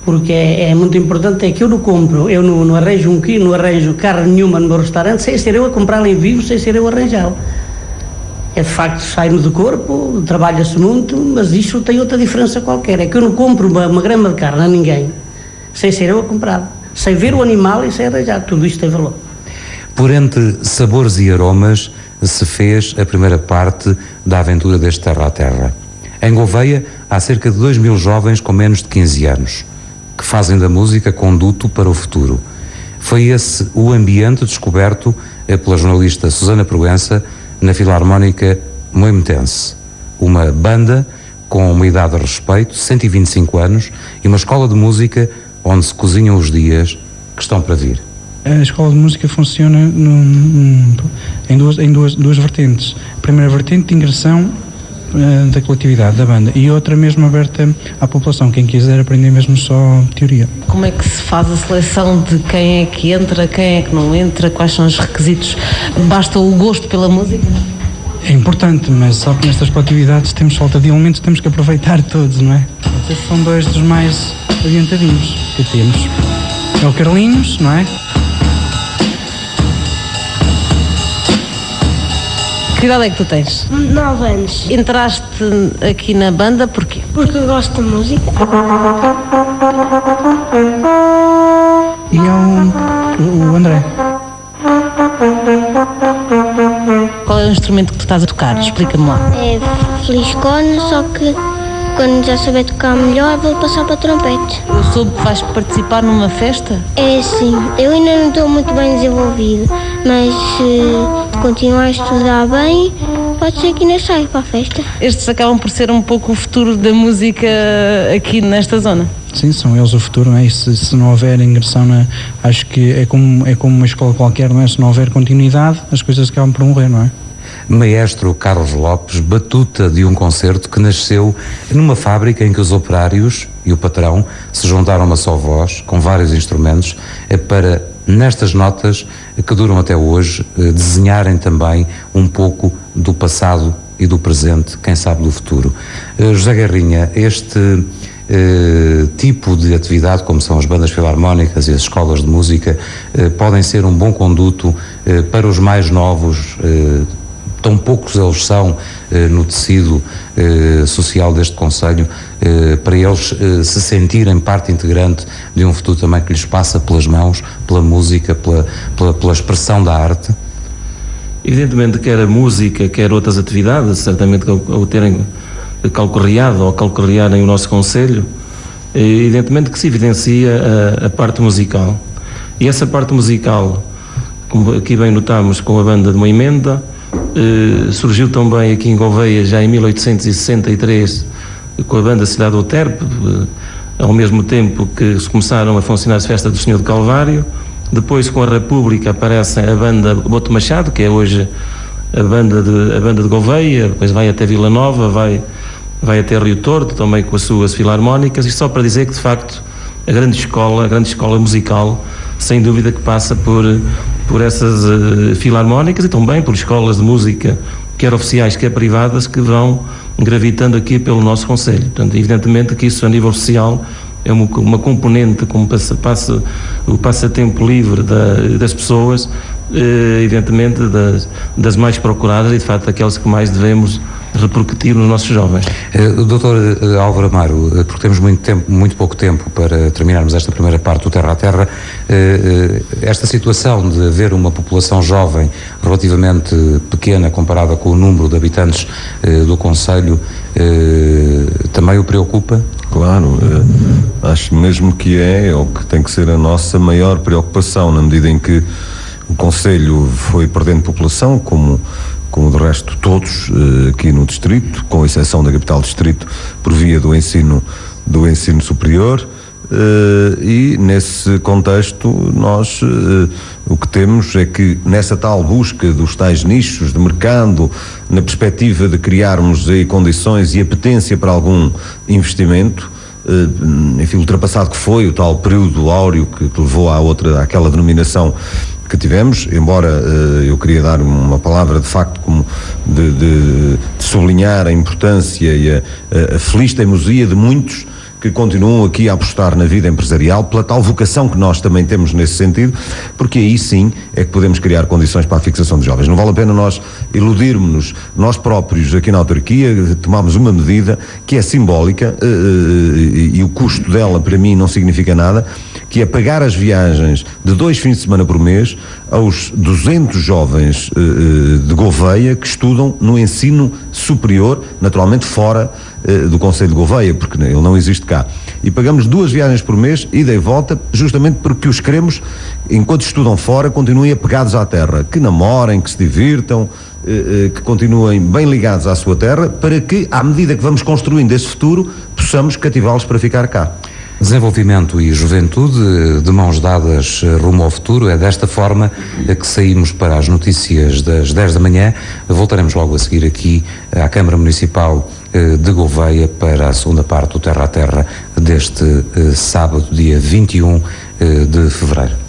Porque é muito importante, é que eu não compro, eu não arranjo não arranjo carne nenhuma no meu restaurante sem ser eu a comprá-la em vivo, sem ser eu a arranjá-la. É de facto, sai-me do corpo, trabalha-se muito, mas isto tem outra diferença qualquer. É que eu não compro uma grama de carne a ninguém, sem ser eu a comprar, sem ver o animal e sem arranjar. Tudo isto tem valor. Por entre sabores e aromas se fez a primeira parte da aventura deste Terra a Terra. Em Gouveia há cerca de 2.000 jovens com menos de 15 anos, que fazem da música conduto para o futuro. Foi esse o ambiente descoberto pela jornalista Susana Proença na Filarmónica Moimetense, uma banda com uma idade de respeito, 125 anos, e uma escola de música onde se cozinham os dias que estão para vir. A escola de música funciona em duas vertentes. A primeira vertente de ingressão da coletividade da banda, e outra mesmo aberta à população, quem quiser aprender mesmo só teoria. Como é que se faz a seleção de quem é que entra, quem é que não entra, quais são os requisitos? Basta o gosto pela música? É importante, mas só que nestas coletividades temos falta de elementos, temos que aproveitar todos, não é? Esses são dois dos mais adiantadinhos que temos. É o Carlinhos, não é? Que idade é que tu tens? 9 anos. Entraste aqui na banda porquê? Porque eu gosto de música. E é o André. Qual é o instrumento que tu estás a tocar? Explica-me lá. É fliscorno, só que quando já souber tocar melhor vou passar para trompete. Eu soube que vais participar numa festa? É sim, eu ainda não estou muito bem desenvolvido, mas se continuar a estudar bem, pode ser que ainda saia para a festa. Estes acabam por ser um pouco o futuro da música aqui nesta zona. Sim, são eles o futuro, não é? E se não houver ingressão, acho que é como uma escola qualquer, não é? Se não houver continuidade, as coisas acabam por morrer, não é? Maestro Carlos Lopes, batuta de um concerto que nasceu numa fábrica em que os operários e o patrão se juntaram a uma só voz, com vários instrumentos, para, nestas notas que duram até hoje, desenharem também um pouco do passado e do presente, quem sabe do futuro. José Garrinha, este tipo de atividade, como são as bandas filarmónicas e as escolas de música, podem ser um bom conduto para os mais novos. Tão poucos eles são no tecido social deste concelho, para eles se sentirem parte integrante de um futuro também que lhes passa pelas mãos, pela música, pela expressão da arte? Evidentemente, quer a música, quer outras atividades, certamente ao terem calcorreado ou calcorrearem o nosso concelho, evidentemente que se evidencia a parte musical. E essa parte musical, como aqui bem notamos com a banda de Moimenta, surgiu também aqui em Gouveia já em 1863 com a banda Cidade do Terpe, ao mesmo tempo que se começaram a funcionar as festas do Senhor do Calvário. Depois, com a República, aparece a banda Boto Machado, que é hoje a banda de Gouveia, depois vai até Vila Nova, vai até Rio Torto, também com as suas filarmónicas. Isto só para dizer que, de facto, a grande escola musical, sem dúvida que passa por essas filarmónicas e também por escolas de música, quer oficiais, quer privadas, que vão gravitando aqui pelo nosso concelho. Portanto, evidentemente que isso a nível social é uma componente, como o passatempo livre das pessoas, evidentemente das mais procuradas e de facto aquelas que mais devemos repercutir nos nossos jovens. Dr. Álvaro Amaro, porque temos muito pouco tempo para terminarmos esta primeira parte do Terra a Terra, esta situação de haver uma população jovem relativamente pequena comparada com o número de habitantes do concelho também o preocupa? Claro, acho mesmo que é o que tem que ser a nossa maior preocupação, na medida em que o concelho foi perdendo população, como de resto todos aqui no distrito, com exceção da capital distrito, por via do ensino superior, e nesse contexto nós o que temos é que nessa tal busca dos tais nichos de mercado, na perspectiva de criarmos aí condições e apetência para algum investimento, enfim, ultrapassado que foi o tal período áureo que levou àquela denominação que tivemos, embora eu queria dar uma palavra de facto como de sublinhar a importância e a feliz teimosia de muitos que continuam aqui a apostar na vida empresarial pela tal vocação que nós também temos nesse sentido, porque aí sim é que podemos criar condições para a fixação de jovens. Não vale a pena nós iludirmos-nos, nós próprios aqui na autarquia tomamos uma medida que é simbólica e o custo dela para mim não significa nada, que é pagar as viagens de 2 fins de semana por mês aos 200 jovens de Gouveia que estudam no ensino superior, naturalmente fora do concelho de Gouveia, porque ele não existe cá. E pagamos 2 viagens por mês, ida e volta, justamente porque os queremos, enquanto estudam fora, continuem apegados à terra, que namorem, que se divirtam, que continuem bem ligados à sua terra, para que, à medida que vamos construindo esse futuro, possamos cativá-los para ficar cá. Desenvolvimento e juventude de mãos dadas rumo ao futuro. É desta forma que saímos para as notícias das 10 da manhã. Voltaremos logo a seguir aqui à Câmara Municipal de Gouveia para a segunda parte do Terra a Terra deste sábado, dia 21 de fevereiro.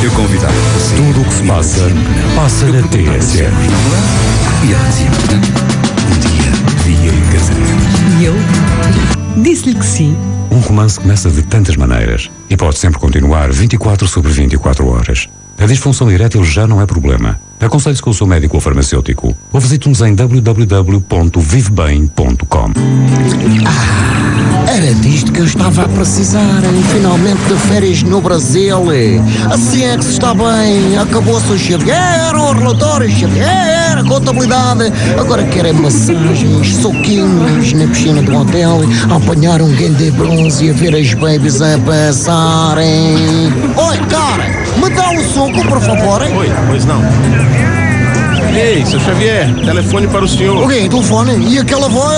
Eu convidava. Tudo o que se passa na TSF. Um dia via em casamento. E eu disse-lhe que sim. Um romance começa de tantas maneiras e pode sempre continuar 24/24 horas. A disfunção erétil já não é problema. Aconselhe-se com o seu médico ou farmacêutico ou visite-nos em www.vivebem.com. Era disto que eu estava a precisar, finalmente de férias no Brasil. Assim é que se está bem. Acabou-se o Xavier, o relatório Xavier, a contabilidade. Agora quero é massagens, soquinhos na piscina do hotel, a apanhar um grande bronze e a ver as babies a passarem. Oi, cara, me dá um suco, por favor. Oi, pois não. Ei, seu Xavier, telefone para o senhor. O quê? Telefone? E aquela voz?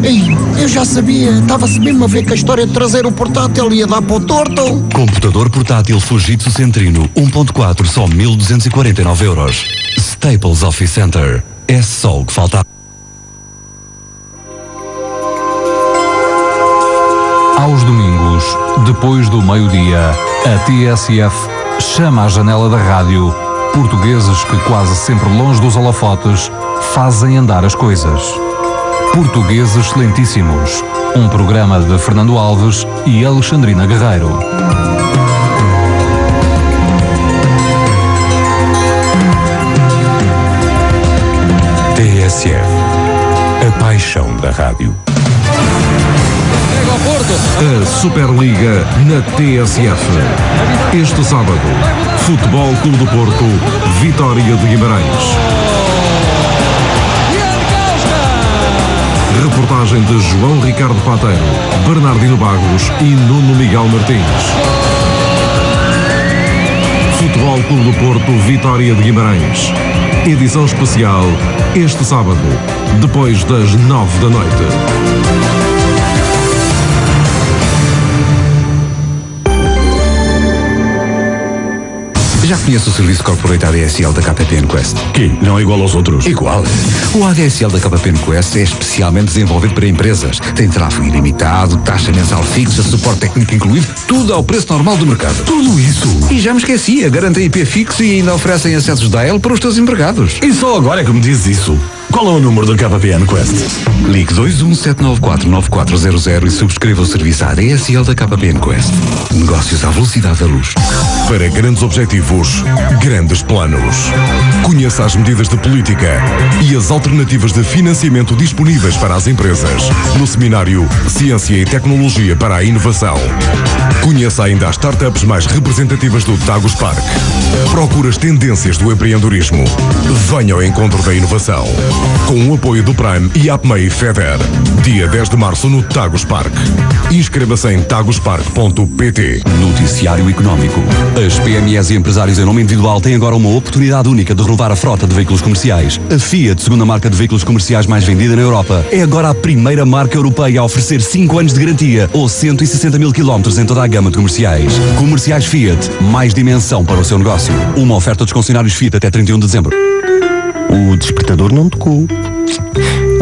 Ei, eu já sabia, estava-se mesmo a ver que a história de trazer o portátil ia dar para o torto. Computador portátil Fujitsu Centrino 1.4, só 1.249 euros. Staples Office Center. É só o que falta. Aos domingos, depois do meio-dia, a TSF chama à janela da rádio portugueses que quase sempre longe dos holofotes fazem andar as coisas. Portugueses Excelentíssimos, um programa de Fernando Alves e Alexandrina Guerreiro. TSF, a paixão da rádio. A Superliga na TSF. Este sábado, Futebol Clube do Porto, Vitória de Guimarães. Reportagem de João Ricardo Pateiro, Bernardino Bagos e Nuno Miguel Martins. Futebol Clube do Porto, Vitória de Guimarães. Edição especial este sábado, depois das 9 da noite. Já conhece o serviço corporate ADSL da KPN Quest? Que não é igual aos outros? Igual. O ADSL da KPN Quest é especialmente desenvolvido para empresas. Tem tráfego ilimitado, taxa mensal fixa, suporte técnico incluído, tudo ao preço normal do mercado. Tudo isso? E já me esquecia, garantem IP fixo e ainda oferecem acessos da AL para os teus empregados. E só agora é que me dizes isso. Qual é o número da KPN Quest? Ligue 217949400 e subscreva o serviço ADSL da KPN Quest. Negócios à velocidade da luz. Para grandes objetivos, grandes planos. Conheça as medidas de política e as alternativas de financiamento disponíveis para as empresas no seminário Ciência e Tecnologia para a Inovação. Conheça ainda as startups mais representativas do Tagus Park. Procure as tendências do empreendedorismo. Venha ao encontro da inovação. Com o apoio do Prime e APMEI FEDER. Dia 10 de março no Tagus Park. Inscreva-se em taguspark.pt. Noticiário Económico. As PMEs e empresários em nome individual têm agora uma oportunidade única de renovar a frota de veículos comerciais. A Fiat, segunda marca de veículos comerciais mais vendida na Europa, é agora a primeira marca europeia a oferecer 5 anos de garantia ou 160 mil quilómetros em toda a gama de comerciais. Comerciais Fiat, mais dimensão para o seu negócio. Uma oferta dos concessionários Fiat até 31 de dezembro. O despertador não tocou.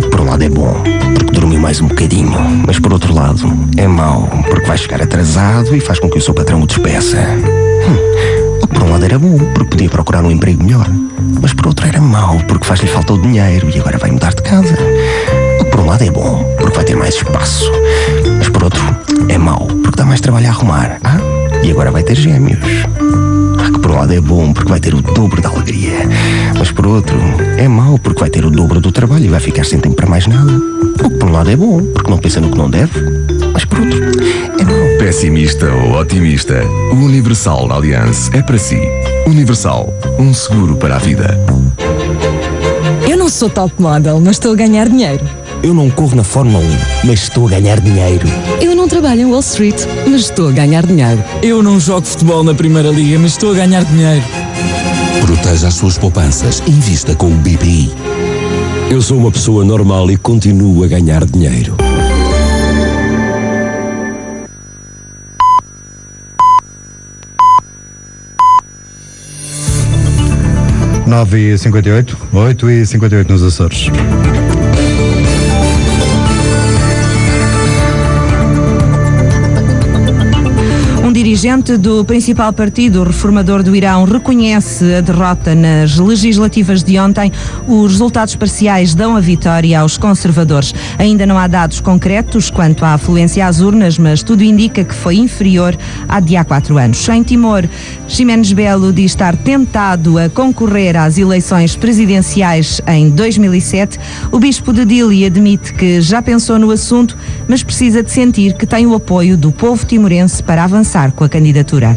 Por um lado é bom, porque dormiu mais um bocadinho. Mas por outro lado, é mau, porque vai chegar atrasado e faz com que o seu patrão o despeça. O que por um lado era bom, porque podia procurar um emprego melhor. Mas por outro era mau, porque faz-lhe falta o dinheiro e agora vai mudar de casa. O que por um lado é bom, porque vai ter mais espaço. Mas por outro é mau, porque dá mais trabalho a arrumar. E agora vai ter gêmeos. Que por um lado é bom porque vai ter o dobro da alegria, mas por outro é mau porque vai ter o dobro do trabalho e vai ficar sem tempo para mais nada. O que por um lado é bom porque não pensa no que não deve, mas por outro é mau. Pessimista ou otimista, o Universal Allianz é para si. Universal, um seguro para a vida. Eu não sou top model, mas estou a ganhar dinheiro. Eu não corro na Fórmula 1, mas estou a ganhar dinheiro. Eu não trabalho em Wall Street, mas estou a ganhar dinheiro. Eu não jogo futebol na Primeira Liga, mas estou a ganhar dinheiro. Proteja as suas poupanças. Invista com o BPI. Eu sou uma pessoa normal e continuo a ganhar dinheiro. Nove e 58, 8 e 58 nos Açores. Dirigente do principal partido reformador do Irão reconhece a derrota nas legislativas de ontem. Os resultados parciais dão a vitória aos conservadores. Ainda não há dados concretos quanto à afluência às urnas, mas tudo indica que foi inferior à de há 4 anos. Em Timor, Ximenes Belo diz estar tentado a concorrer às eleições presidenciais em 2007. O bispo de Dili admite que já pensou no assunto, mas precisa de sentir que tem o apoio do povo timorense para avançar com a candidatura.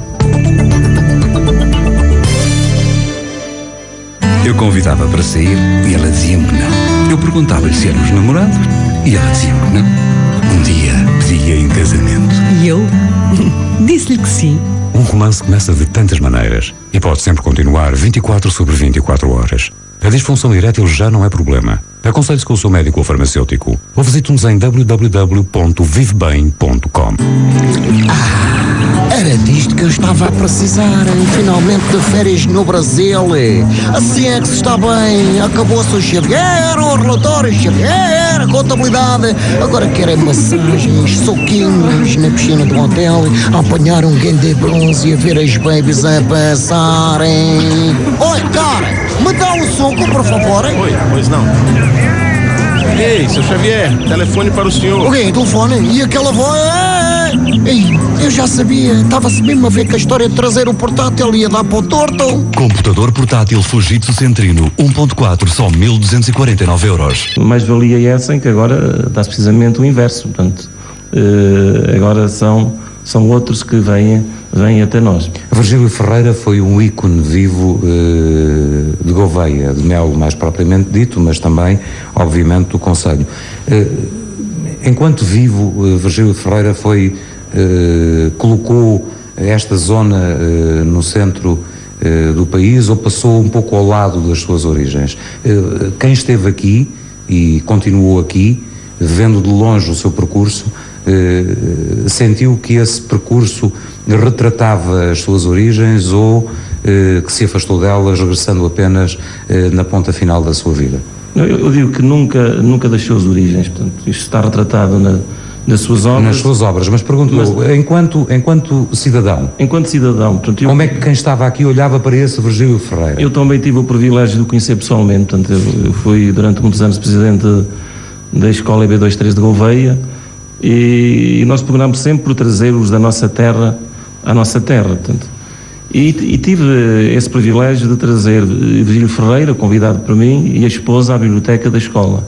Eu convidava para sair e ela dizia-me que não. Eu perguntava-lhe se éramos namorados e ela dizia-me que não. Um dia pedia em casamento. E eu disse-lhe que sim. Um romance começa de tantas maneiras e pode sempre continuar 24 sobre 24 horas. A disfunção erétil já não é problema. Aconselhe-se com o seu médico ou farmacêutico ou visite-nos em www.vivebem.com. Era disto que eu estava a precisar, finalmente de férias no Brasil. Assim é que se está bem. Acabou-se o Xavier, o relatório Xavier, a contabilidade. Agora querem massagens, soquinhos na piscina do hotel, a apanhar um grande bronze e a ver as babies a passarem. Oi, cara, me dá um suco, por favor. Oi, pois não. Ei, seu Xavier, telefone para o senhor. Ok, telefone. E aquela voz? Ei, eu já sabia. Estava-se mesmo a ver que a história de trazer o portátil ia dar para o torto. Computador portátil Fujitsu Centrino 1.4, só 1.249 euros. Mais valia essa em que agora dá-se precisamente o inverso. Portanto, agora são outros que vêm até nós. Virgílio Ferreira foi um ícone vivo de Gouveia, de Melo mais propriamente dito, mas também, obviamente, do concelho. Enquanto vivo, Virgílio Ferreira colocou esta zona no centro do país ou passou um pouco ao lado das suas origens? Quem esteve aqui e continuou aqui, vendo de longe o seu percurso, sentiu que esse percurso retratava as suas origens ou que se afastou delas, regressando apenas na ponta final da sua vida? Eu digo que nunca deixou as origens, portanto, isto está retratado nas suas obras. Nas suas obras, mas pergunto-lhe, enquanto cidadão. Enquanto cidadão. Portanto, como é que quem estava aqui olhava para esse Virgílio Ferreira? Eu também tive o privilégio de o conhecer pessoalmente, portanto, eu fui durante muitos anos presidente da Escola EB23 de Gouveia e nós procuramos sempre por trazer-os da nossa terra à nossa terra, portanto. E tive esse privilégio de trazer Virgílio Ferreira, convidado por mim, e a esposa à biblioteca da escola.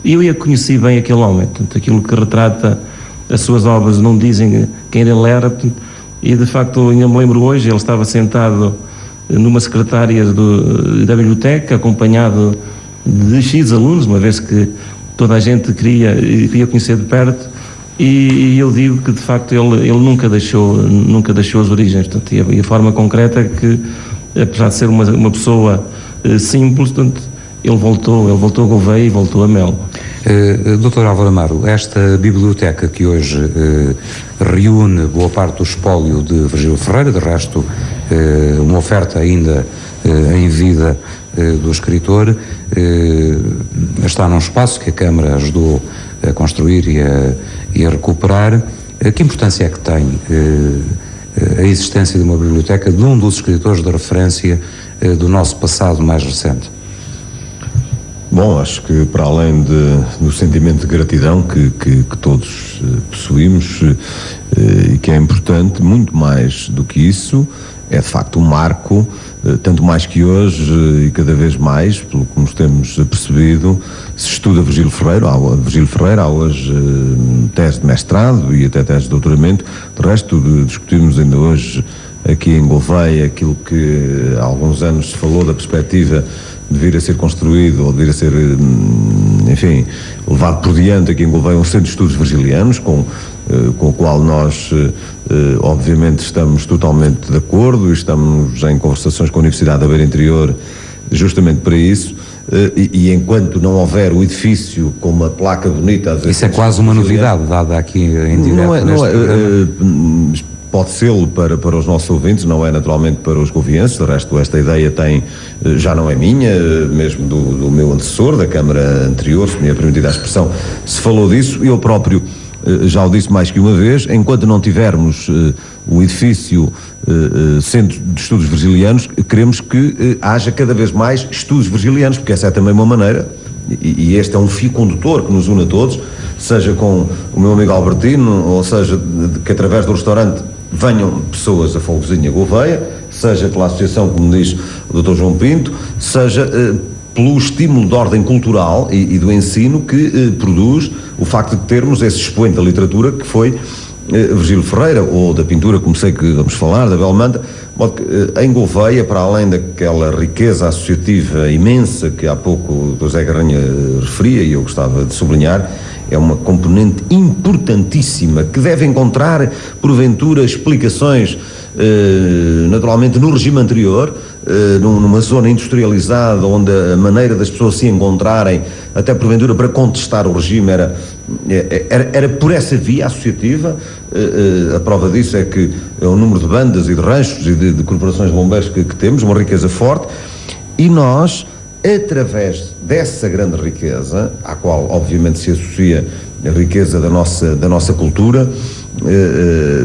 E eu conheci bem aquele homem, portanto, aquilo que retrata as suas obras não dizem quem ele era, portanto, e de facto ainda me lembro hoje, ele estava sentado numa secretária da biblioteca, acompanhado de X alunos, uma vez que toda a gente queria conhecer de perto, e eu digo que de facto ele nunca deixou as origens, portanto, e a forma concreta é que, apesar de ser uma pessoa simples, portanto, ele voltou a Gouveia e voltou a Melo. Dr. Álvaro Amaro, esta biblioteca que hoje reúne boa parte do espólio de Virgílio Ferreira, de resto uma oferta ainda em vida do escritor, está num espaço que a Câmara ajudou a construir e a recuperar. Que importância é que tem a existência de uma biblioteca de um dos escritores de referência do nosso passado mais recente? Bom, acho que para além do sentimento de gratidão que todos possuímos e que é importante, muito mais do que isso, é de facto um marco, tanto mais que hoje e cada vez mais, pelo que nos temos percebido, se estuda Virgílio Ferreira, há hoje tese de mestrado e até tese de doutoramento. De resto, discutimos ainda hoje aqui em Gouveia aquilo que há alguns anos se falou da perspectiva de vir a ser construído ou de vir a ser, enfim, levado por diante aqui em Gouveia um centro de estudos virgilianos com com o qual nós obviamente estamos totalmente de acordo e estamos em conversações com a Universidade da Beira Interior justamente para isso. E enquanto não houver o edifício com uma placa bonita... Isso é quase uma novidade dada aqui em direto. Não é, pode ser para os nossos ouvintes, não é naturalmente para os govienses. De resto, esta ideia já não é minha, mesmo do meu antecessor, da Câmara anterior, se me é permitida a expressão, se falou disso. Eu próprio já o disse mais que uma vez, enquanto não tivermos o edifício Centro de Estudos Virgilianos, queremos que haja cada vez mais estudos virgilianos, porque essa é também uma maneira, e este é um fio condutor que nos une a todos, seja com o meu amigo Albertino, ou seja, que através do restaurante venham pessoas a Folgozinha Gouveia, seja pela associação, como diz o Dr. João Pinto, seja pelo estímulo de ordem cultural e do ensino que produz o facto de termos esse expoente da literatura que foi Virgílio Ferreira, ou da pintura, como sei que vamos falar, da Belmanta. Em Gouveia, para além daquela riqueza associativa imensa que há pouco o José Garranha referia, e eu gostava de sublinhar, é uma componente importantíssima que deve encontrar, porventura, explicações naturalmente no regime anterior, numa zona industrializada onde a maneira das pessoas se encontrarem, até porventura para contestar o regime, era por essa via associativa. A prova disso é que é o número de bandas e de ranchos e de corporações de bombeiros que temos, uma riqueza forte, e nós, através dessa grande riqueza, à qual obviamente se associa a riqueza da nossa cultura,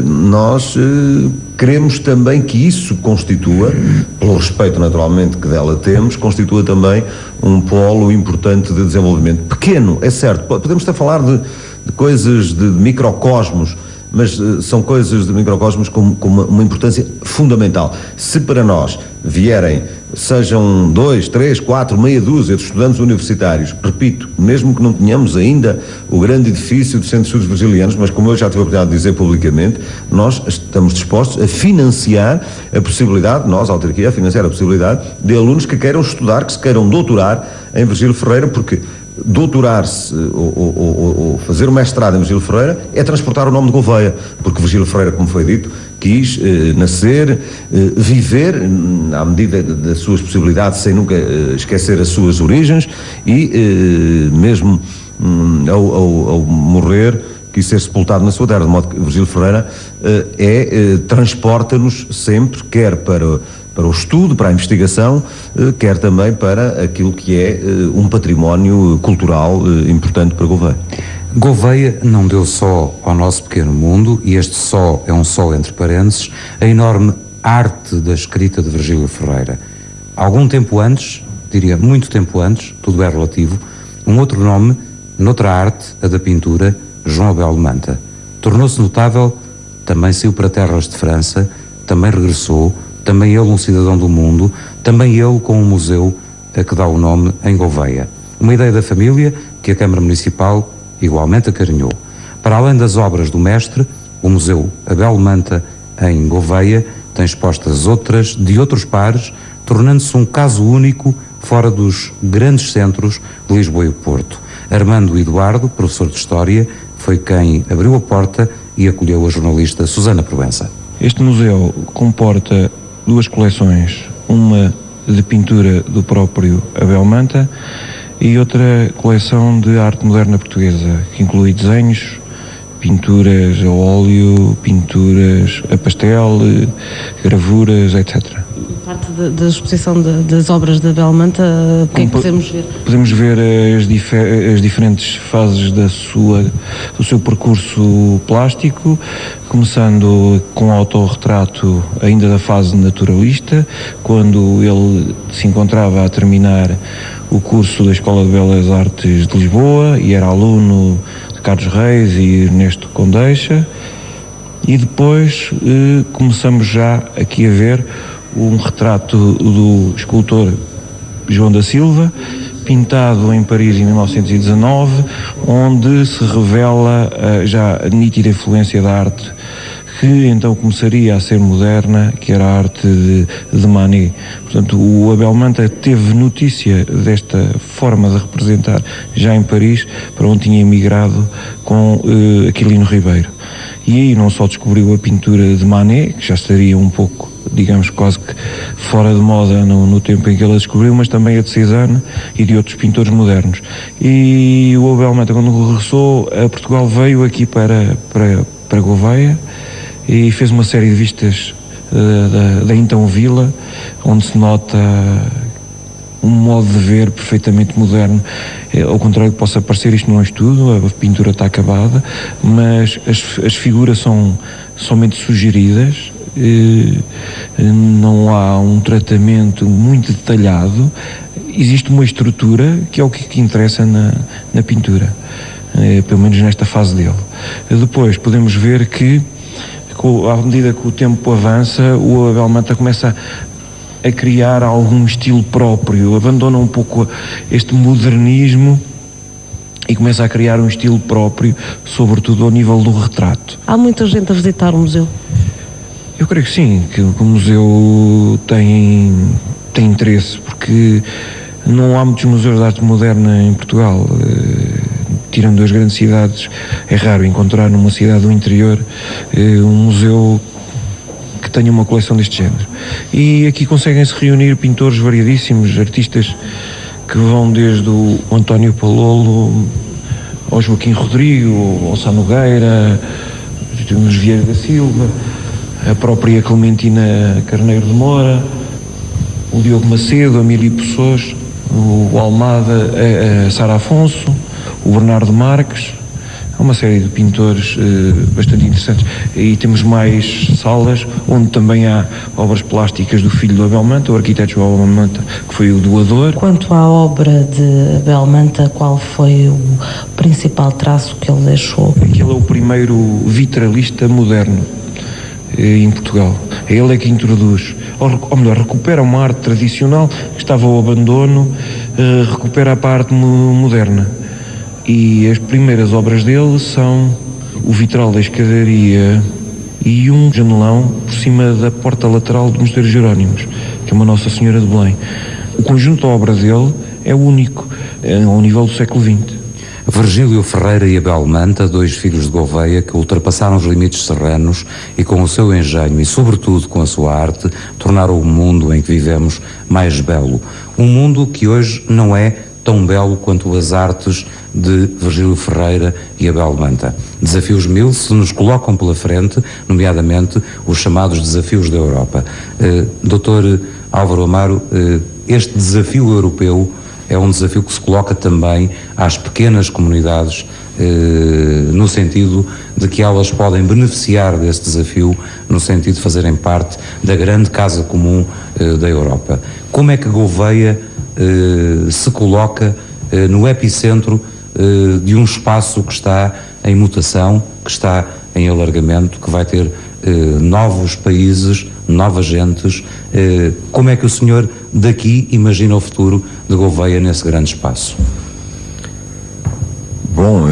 nós queremos também que isso constitua, pelo respeito naturalmente que dela temos, constitua também um polo importante de desenvolvimento. Pequeno, é certo, podemos até falar de coisas de microcosmos, mas são coisas de microcosmos com uma importância fundamental. Se para nós vierem, sejam 2, 3, 4, meia dúzia de estudantes universitários, repito, mesmo que não tenhamos ainda o grande edifício do Centro de Estudos Virgilianos, mas como eu já tive a oportunidade de dizer publicamente, nós estamos dispostos a financiar a possibilidade, nós, a autarquia, a financiar a possibilidade de alunos que queiram estudar, que se queiram doutorar em Virgílio Ferreira, porque doutorar-se ou fazer o mestrado em Virgílio Ferreira é transportar o nome de Gouveia, porque Virgílio Ferreira, como foi dito, quis nascer, viver à medida das suas possibilidades, sem nunca esquecer as suas origens, e mesmo ao morrer quis ser sepultado na sua terra, de modo que Virgílio Ferreira transporta-nos sempre, quer para o estudo, para a investigação, quer também para aquilo que é um património cultural importante para Gouveia. Gouveia não deu só ao nosso pequeno mundo, e este só é um só entre parênteses, a enorme arte da escrita de Virgílio Ferreira. Algum tempo antes, diria muito tempo antes, tudo é relativo, um outro nome, noutra arte, a da pintura, João Abel Manta. Tornou-se notável, também saiu para terras de França, também regressou, também ele um cidadão do mundo, também ele com um museu a que dá o nome em Gouveia. Uma ideia da família que a Câmara Municipal igualmente acarinhou. Para além das obras do mestre, o Museu Abel Manta em Gouveia tem expostas outras de outros pares, tornando-se um caso único fora dos grandes centros de Lisboa e Porto. Armando Eduardo, professor de História, foi quem abriu a porta e acolheu a jornalista Susana Proença. Este museu comporta duas coleções, uma de pintura do próprio Abel Manta e outra coleção de arte moderna portuguesa, que inclui desenhos, pinturas a óleo, pinturas a pastel, gravuras, etc. Parte da exposição das obras de Abel Manta, o que é que podemos ver? Podemos ver as diferentes fases do seu percurso plástico, começando com o autorretrato ainda da fase naturalista, quando ele se encontrava a terminar o curso da Escola de Belas Artes de Lisboa e era aluno de Carlos Reis e Ernesto Condeixa, e depois começamos já aqui a ver um retrato do escultor João da Silva, pintado em Paris em 1919, onde se revela já a nítida influência da arte que então começaria a ser moderna, que era a arte de Manet. Portanto, o Abel Manta teve notícia desta forma de representar já em Paris, para onde tinha emigrado com Aquilino Ribeiro. E aí não só descobriu a pintura de Manet, que já estaria um pouco, digamos, quase que fora de moda no tempo em que ele a descobriu, mas também a de Cézanne e de outros pintores modernos. E o Abel Manta, quando regressou a Portugal, veio aqui para Gouveia e fez uma série de vistas da então vila, onde se nota um modo de ver perfeitamente moderno. Ao contrário que possa parecer, isto não é estudo, a pintura está acabada, mas as figuras são somente sugeridas, não há um tratamento muito detalhado, existe uma estrutura que é o que interessa na pintura, pelo menos nesta fase dele. Depois podemos ver que, à medida que o tempo avança, o Abel Manta começa a criar algum estilo próprio, abandona um pouco este modernismo e começa a criar um estilo próprio, sobretudo ao nível do retrato. Há muita gente a visitar o museu? Eu creio que sim, que o museu tem interesse, porque não há muitos museus de arte moderna em Portugal. Tirando as grandes cidades, é raro encontrar numa cidade do interior um museu que tenha uma coleção deste género. E aqui conseguem-se reunir pintores variadíssimos, artistas que vão desde o António Palolo ao Joaquim Rodrigo, ao Sá Nogueira, temos Vieira da Silva, a própria Clementina Carneiro de Moura, o Diogo Macedo, a Mili Pessoas, o Almada, a Sara Afonso, o Bernardo Marques. Há uma série de pintores bastante interessantes. E temos mais salas onde também há obras plásticas do filho do Abel Manta, o arquiteto João Abel Manta, que foi o doador. Quanto à obra de Abel Manta, qual foi o principal traço que ele deixou? Ele é o primeiro vitralista moderno em Portugal. Ele é que introduz, ou melhor, recupera uma arte tradicional que estava ao abandono, recupera a parte moderna. E as primeiras obras dele são o vitral da escadaria e um janelão por cima da porta lateral do Mosteiro de Jerónimos, que é uma Nossa Senhora de Belém. O conjunto da obra dele é único, ao nível do século XX. Virgílio Ferreira e Abel Manta, dois filhos de Gouveia que ultrapassaram os limites serranos e com o seu engenho e sobretudo com a sua arte tornaram o mundo em que vivemos mais belo. Um mundo que hoje não é tão belo quanto as artes de Virgílio Ferreira e Abel Manta. Desafios mil se nos colocam pela frente, nomeadamente os chamados desafios da Europa. Dr. Álvaro Amaro, este desafio europeu é um desafio que se coloca também às pequenas comunidades, no sentido de que elas podem beneficiar desse desafio, no sentido de fazerem parte da grande casa comum da Europa. Como é que Gouveia se coloca no epicentro de um espaço que está em mutação, que está em alargamento, que vai ter novos países, novas gentes? Como é que o senhor daqui imagina o futuro de Gouveia nesse grande espaço? Bom,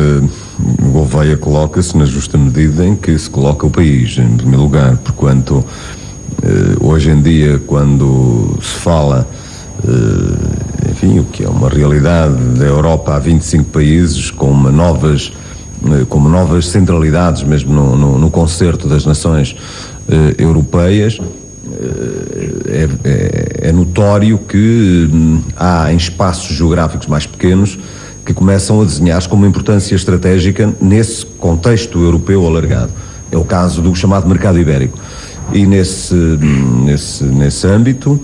Gouveia coloca-se na justa medida em que se coloca o país, em primeiro lugar, porquanto hoje em dia, quando se fala enfim, o que é uma realidade da Europa, há 25 países com novas centralidades, mesmo no concerto das nações europeias. É notório que há em espaços geográficos mais pequenos que começam a desenhar-se com uma importância estratégica nesse contexto europeu alargado. É o caso do chamado mercado ibérico. E nesse âmbito,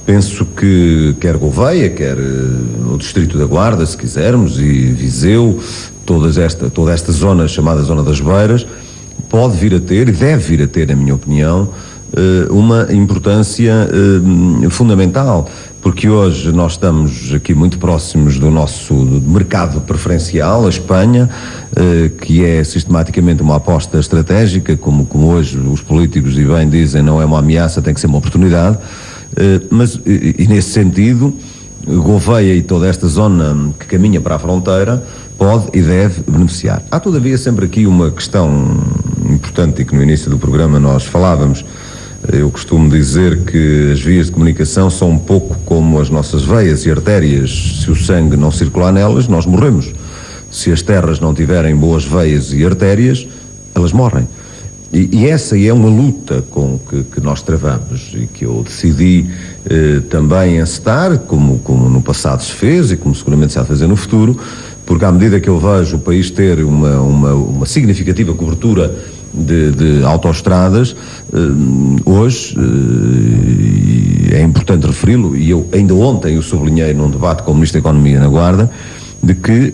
penso que quer Gouveia, quer o Distrito da Guarda, se quisermos, e Viseu, toda esta zona chamada Zona das Beiras, pode vir a ter, e deve vir a ter, na minha opinião, uma importância fundamental, porque hoje nós estamos aqui muito próximos do nosso mercado preferencial, a Espanha, que é sistematicamente uma aposta estratégica, como hoje os políticos e bem dizem, não é uma ameaça, tem que ser uma oportunidade. Mas nesse sentido, Gouveia e toda esta zona que caminha para a fronteira pode e deve beneficiar. Há todavia sempre aqui uma questão importante e que no início do programa nós falávamos. Eu costumo dizer que as vias de comunicação são um pouco como as nossas veias e artérias. Se o sangue não circular nelas, nós morremos. Se as terras não tiverem boas veias e artérias, elas morrem. E essa é uma luta com que nós travamos e que eu decidi também encetar, como no passado se fez e como seguramente se há de fazer no futuro, porque à medida que eu vejo o país ter uma significativa cobertura de autoestradas, hoje, é importante referi-lo, e eu ainda ontem o sublinhei num debate com o Ministro da Economia na Guarda, de que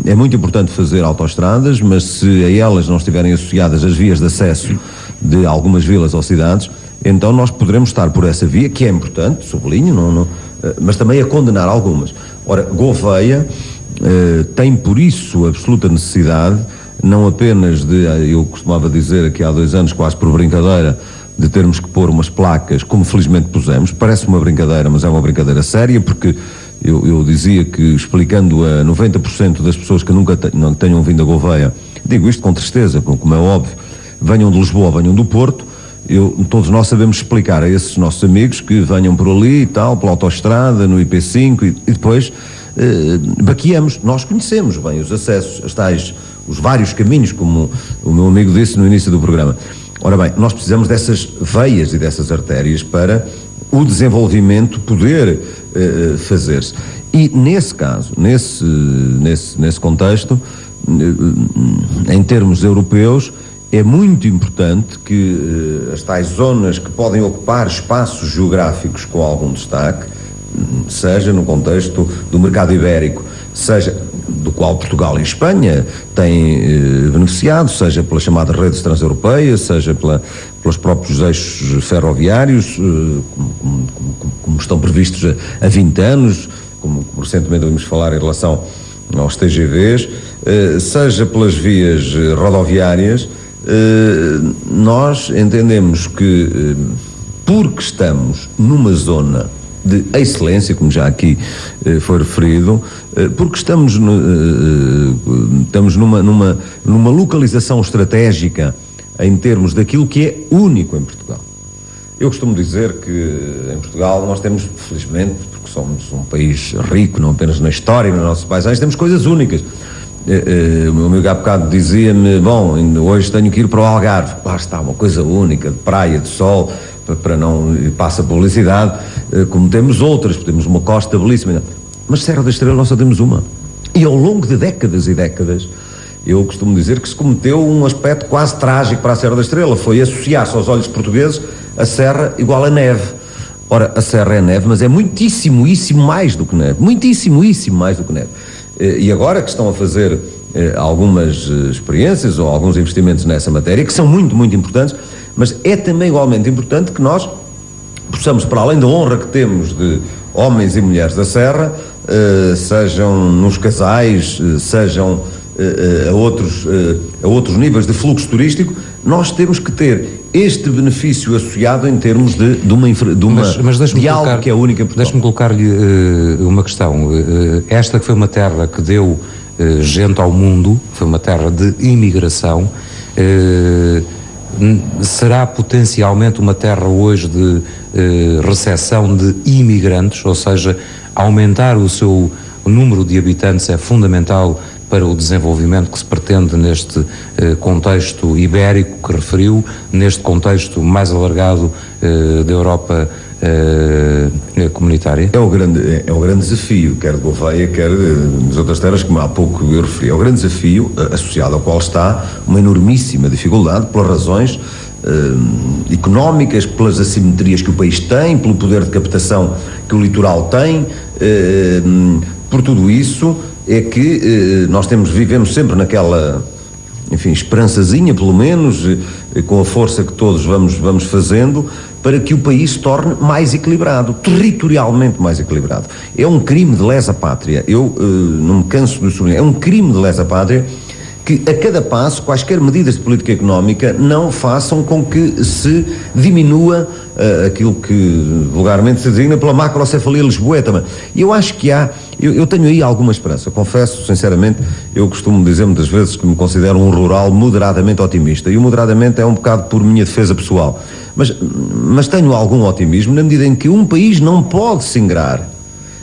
é muito importante fazer autoestradas, mas se a elas não estiverem associadas as vias de acesso de algumas vilas ou cidades, então nós poderemos estar por essa via, que é importante, sublinho, mas também a condenar algumas. Ora, Gouveia tem por isso absoluta necessidade, não apenas eu costumava dizer aqui há 2 anos, quase por brincadeira, de termos que pôr umas placas, como felizmente pusemos. Parece uma brincadeira, mas é uma brincadeira séria, porque eu dizia que, explicando a 90% das pessoas que nunca tenham vindo a Gouveia, digo isto com tristeza, como é óbvio, venham de Lisboa, venham do Porto, todos nós sabemos explicar a esses nossos amigos que venham por ali e tal, pela autoestrada, no IP5, e depois baqueamos. Nós conhecemos bem os acessos, os vários caminhos, como o meu amigo disse no início do programa. Ora bem, nós precisamos dessas veias e dessas artérias para o desenvolvimento poder fazer-se. E nesse caso, nesse contexto, em termos europeus, é muito importante que as tais zonas que podem ocupar espaços geográficos com algum destaque, seja no contexto do mercado ibérico, seja do qual Portugal e Espanha têm beneficiado, seja pela chamada rede transeuropeia, seja pelos próprios eixos ferroviários, como estão previstos há 20 anos, como recentemente ouvimos falar em relação aos TGVs, seja pelas vias rodoviárias. Nós entendemos que, porque estamos numa zona de excelência, como já aqui foi referido, porque estamos numa localização estratégica em termos daquilo que é único em Portugal. Eu costumo dizer que em Portugal nós temos, felizmente, porque somos um país rico, não apenas na história, nas nossas paisagens, temos coisas únicas. O meu amigo há bocado dizia-me, bom, hoje tenho que ir para o Algarve. Lá está, uma coisa única, de praia, de sol, para não passa publicidade, como temos outras, temos uma costa belíssima, mas Serra da Estrela nós só temos uma. E ao longo de décadas e décadas, eu costumo dizer que se cometeu um aspecto quase trágico para a Serra da Estrela, foi associar-se aos olhos portugueses a serra igual a neve. Ora, a serra é neve, mas é muitíssimo mais do que neve, muitíssimo mais do que neve. E agora que estão a fazer algumas experiências ou alguns investimentos nessa matéria, que são muito importantes, mas é também igualmente importante que nós possamos, para além da honra que temos de homens e mulheres da Serra, sejam nos casais, sejam a outros níveis de fluxo turístico, nós temos que ter este benefício associado em termos de algo que é único em Portugal. Deixe-me colocar-lhe uma questão. Esta que foi uma terra que deu gente ao mundo, foi uma terra de imigração, será potencialmente uma terra hoje de recepção de imigrantes, ou seja, aumentar o seu número de habitantes é fundamental para o desenvolvimento que se pretende neste contexto ibérico que referiu, neste contexto mais alargado da Europa comunitária? É o grande desafio, quer de Gouveia, quer das outras terras, como há pouco eu referi. É o grande desafio associado ao qual está uma enormíssima dificuldade pelas razões económicas, pelas assimetrias que o país tem, pelo poder de captação que o litoral tem, por tudo isso é que nós vivemos sempre naquela, enfim, esperançazinha, pelo menos, com a força que todos vamos fazendo, para que o país se torne mais equilibrado, territorialmente mais equilibrado. É um crime de lesa pátria, eu não me canso de sublinhar, é um crime de lesa pátria que a cada passo, quaisquer medidas de política económica não façam com que se diminua aquilo que vulgarmente se designa pela macrocefalia lisboeta. E eu acho que eu tenho aí alguma esperança, confesso sinceramente, eu costumo dizer muitas vezes que me considero um rural moderadamente otimista, e o moderadamente é um bocado por minha defesa pessoal, mas tenho algum otimismo na medida em que um país não pode se ingrar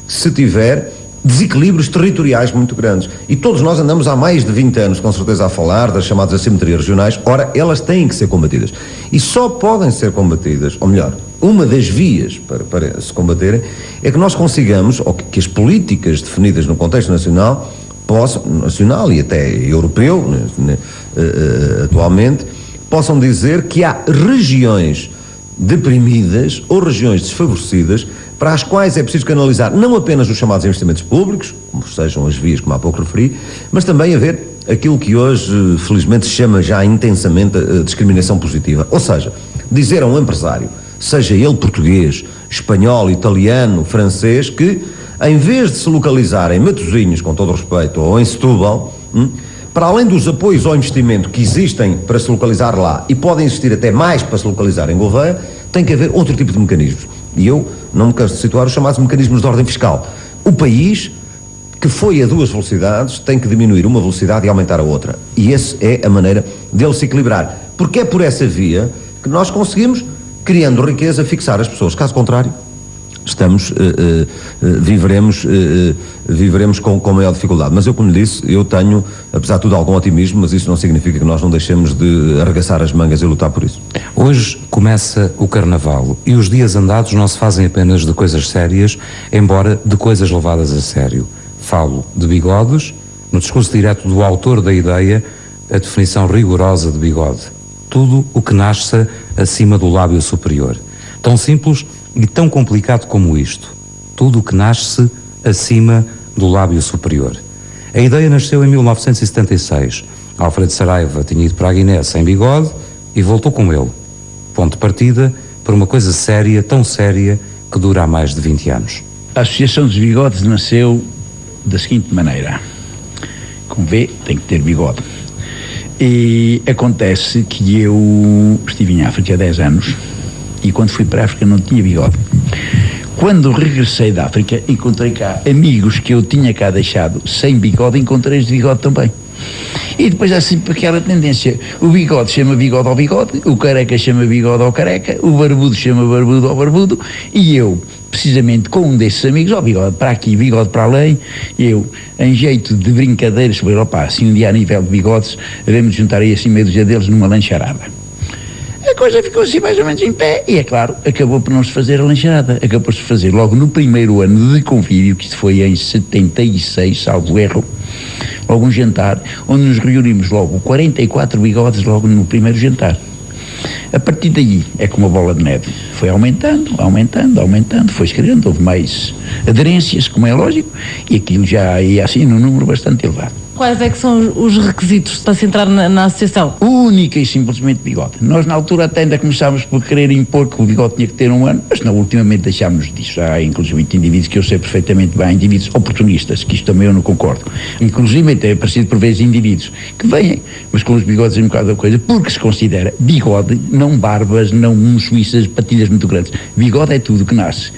se tiver desequilíbrios territoriais muito grandes. E todos nós andamos há mais de 20 anos, com certeza, a falar das chamadas assimetrias regionais. Ora, elas têm que ser combatidas. E só podem ser combatidas, ou melhor, uma das vias para se combaterem é que nós consigamos, ou que as políticas definidas no contexto nacional e até europeu, atualmente, possam dizer que há regiões deprimidas ou regiões desfavorecidas para as quais é preciso canalizar não apenas os chamados investimentos públicos, como sejam as vias como há pouco referi, mas também haver aquilo que hoje, felizmente, se chama já intensamente a discriminação positiva. Ou seja, dizer a um empresário, seja ele português, espanhol, italiano, francês, que em vez de se localizar em Matosinhos, com todo o respeito, ou em Setúbal, para além dos apoios ao investimento que existem para se localizar lá, e podem existir até mais para se localizar em Gouveia, tem que haver outro tipo de mecanismos. E eu não me canso de situar os chamados mecanismos de ordem fiscal. O país, que foi a duas velocidades, tem que diminuir uma velocidade e aumentar a outra. E essa é a maneira dele se equilibrar. Porque é por essa via que nós conseguimos, criando riqueza, fixar as pessoas. Caso contrário, viveremos com maior dificuldade. Mas eu, como disse, eu tenho, apesar de tudo, algum otimismo, mas isso não significa que nós não deixemos de arregaçar as mangas e lutar por isso. Hoje começa o Carnaval e os dias andados não se fazem apenas de coisas sérias, embora de coisas levadas a sério. Falo de bigodes, no discurso direto do autor da ideia, a definição rigorosa de bigode. Tudo o que nasce acima do lábio superior. Tão simples e tão complicado como isto. Tudo o que nasce acima do lábio superior. A ideia nasceu em 1976. Alfredo Saraiva tinha ido para a Guiné sem bigode e voltou com ele. Ponto de partida para uma coisa séria, tão séria, que dura há mais de 20 anos. A Associação dos Bigodes nasceu da seguinte maneira. Como vê, tem que ter bigode. E acontece que eu estive em África há 10 anos e quando fui para a África não tinha bigode. Quando regressei da África, encontrei cá amigos que eu tinha cá deixado sem bigode, encontrei-os de bigode também. E depois há sempre aquela tendência, o bigode chama bigode ao bigode, o careca chama bigode ao careca, o barbudo chama barbudo ao barbudo, e eu, precisamente com um desses amigos, ó, bigode para aqui, bigode para além, eu, em jeito de brincadeiras, falei, opá, assim um dia a nível de bigodes, devemos juntar aí assim meio dúzia deles numa lancharada. A coisa ficou assim mais ou menos em pé e, é claro, acabou por não se fazer a lancharada. Acabou por se fazer logo no primeiro ano de convívio, que isto foi em 76, salvo erro, logo um jantar, onde nos reunimos logo 44 bigodes logo no primeiro jantar. A partir daí é como uma bola de neve. Foi aumentando, foi escrevendo, houve mais aderências, como é lógico, e aquilo já ia assim num número bastante elevado. Quais é que são os requisitos para se entrar na associação? Única e simplesmente bigode. Nós na altura até ainda começámos por querer impor que o bigode tinha que ter um ano, mas não, ultimamente deixámos disso. Há inclusive indivíduos que eu sei perfeitamente bem, indivíduos oportunistas, que isto também eu não concordo. Inclusive tem aparecido por vezes indivíduos que vêm, mas com os bigodes é um bocado da coisa, porque se considera bigode, não barbas, não suíças, patilhas muito grandes. Bigode é tudo que nasce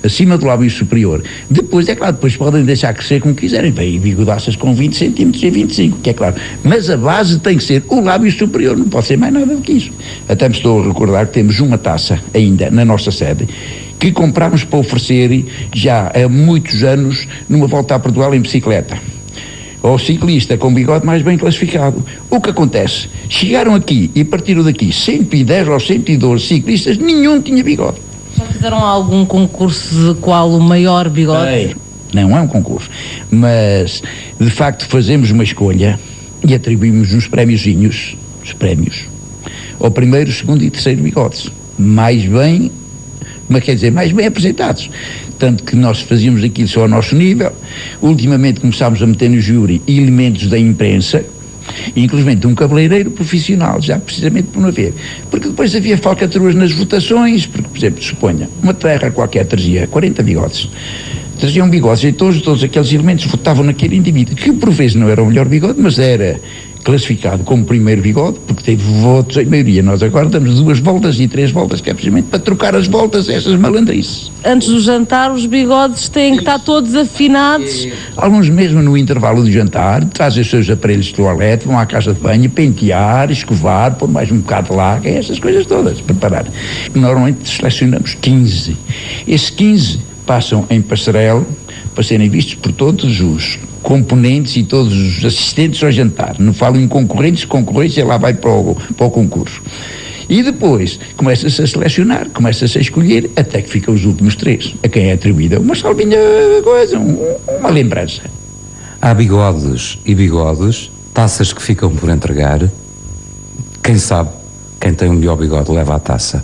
acima do lábio superior. Depois, é claro, depois podem deixar crescer como quiserem. Vem bigodaças com 20 centímetros e 25, que é claro. Mas a base tem que ser o lábio superior, não pode ser mais nada do que isso. Até me estou a recordar que temos uma taça ainda na nossa sede, que comprámos para oferecer já há muitos anos numa volta a Portugal em bicicleta. Ao ciclista com bigode mais bem classificado. O que acontece? Chegaram aqui e partiram daqui 110 ou 112 ciclistas, nenhum tinha bigode. Já fizeram algum concurso de qual o maior bigode? Não é um concurso, mas de facto fazemos uma escolha e atribuímos uns prémiozinhos, os prémios, ao primeiro, segundo e terceiro bigodes, mais bem apresentados. Tanto que nós fazíamos aquilo só ao nosso nível. Ultimamente começámos a meter no júri elementos da imprensa, inclusive um cabeleireiro profissional, já precisamente por não haver, porque depois havia falcatruas nas votações, porque, por exemplo, suponha, uma terra qualquer trazia 40 bigodes, traziam bigodes e todos aqueles elementos votavam naquele indivíduo, que por vezes não era o melhor bigode, mas era classificado como primeiro bigode, porque teve votos em maioria. Nós agora damos 2 voltas e 3 voltas, que é precisamente para trocar as voltas a essas malandrices. Antes do jantar, os bigodes têm que estar todos afinados. Alguns mesmo no intervalo do jantar, trazem os seus aparelhos de toalete, vão à casa de banho, pentear, escovar, pôr mais um bocado de laca, essas coisas todas, preparar. Normalmente selecionamos 15. Esses 15 passam em passarela para serem vistos por todos os componentes e todos os assistentes ao jantar. Não falo em concorrentes lá vai para o concurso. E depois começa-se a selecionar, começa-se a escolher, até que ficam os últimos 3, a quem é atribuída uma salvinha coisa, uma lembrança. Há bigodes e bigodes, taças que ficam por entregar. Quem sabe, quem tem o melhor bigode leva a taça.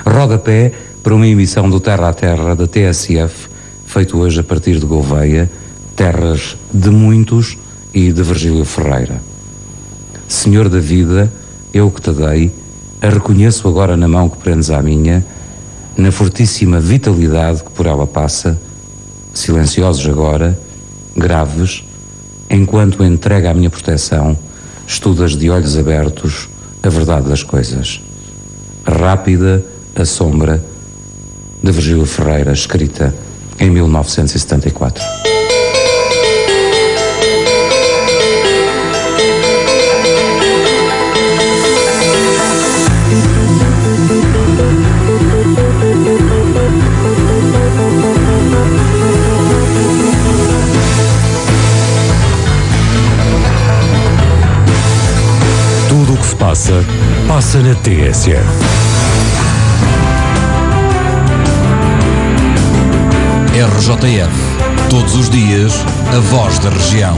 Rodapé para uma emissão do Terra a Terra da TSF, feito hoje a partir de Gouveia, terras de muitos e de Virgílio Ferreira. Senhor da vida, eu que te dei, a reconheço agora na mão que prendes à minha, na fortíssima vitalidade que por ela passa, silenciosos agora, graves, enquanto entrega à minha proteção, estudas de olhos abertos a verdade das coisas. Rápida a sombra de Virgílio Ferreira, escrita em 1974. Tudo o que se passa, passa na TSF. RJF. Todos os dias, a voz da região.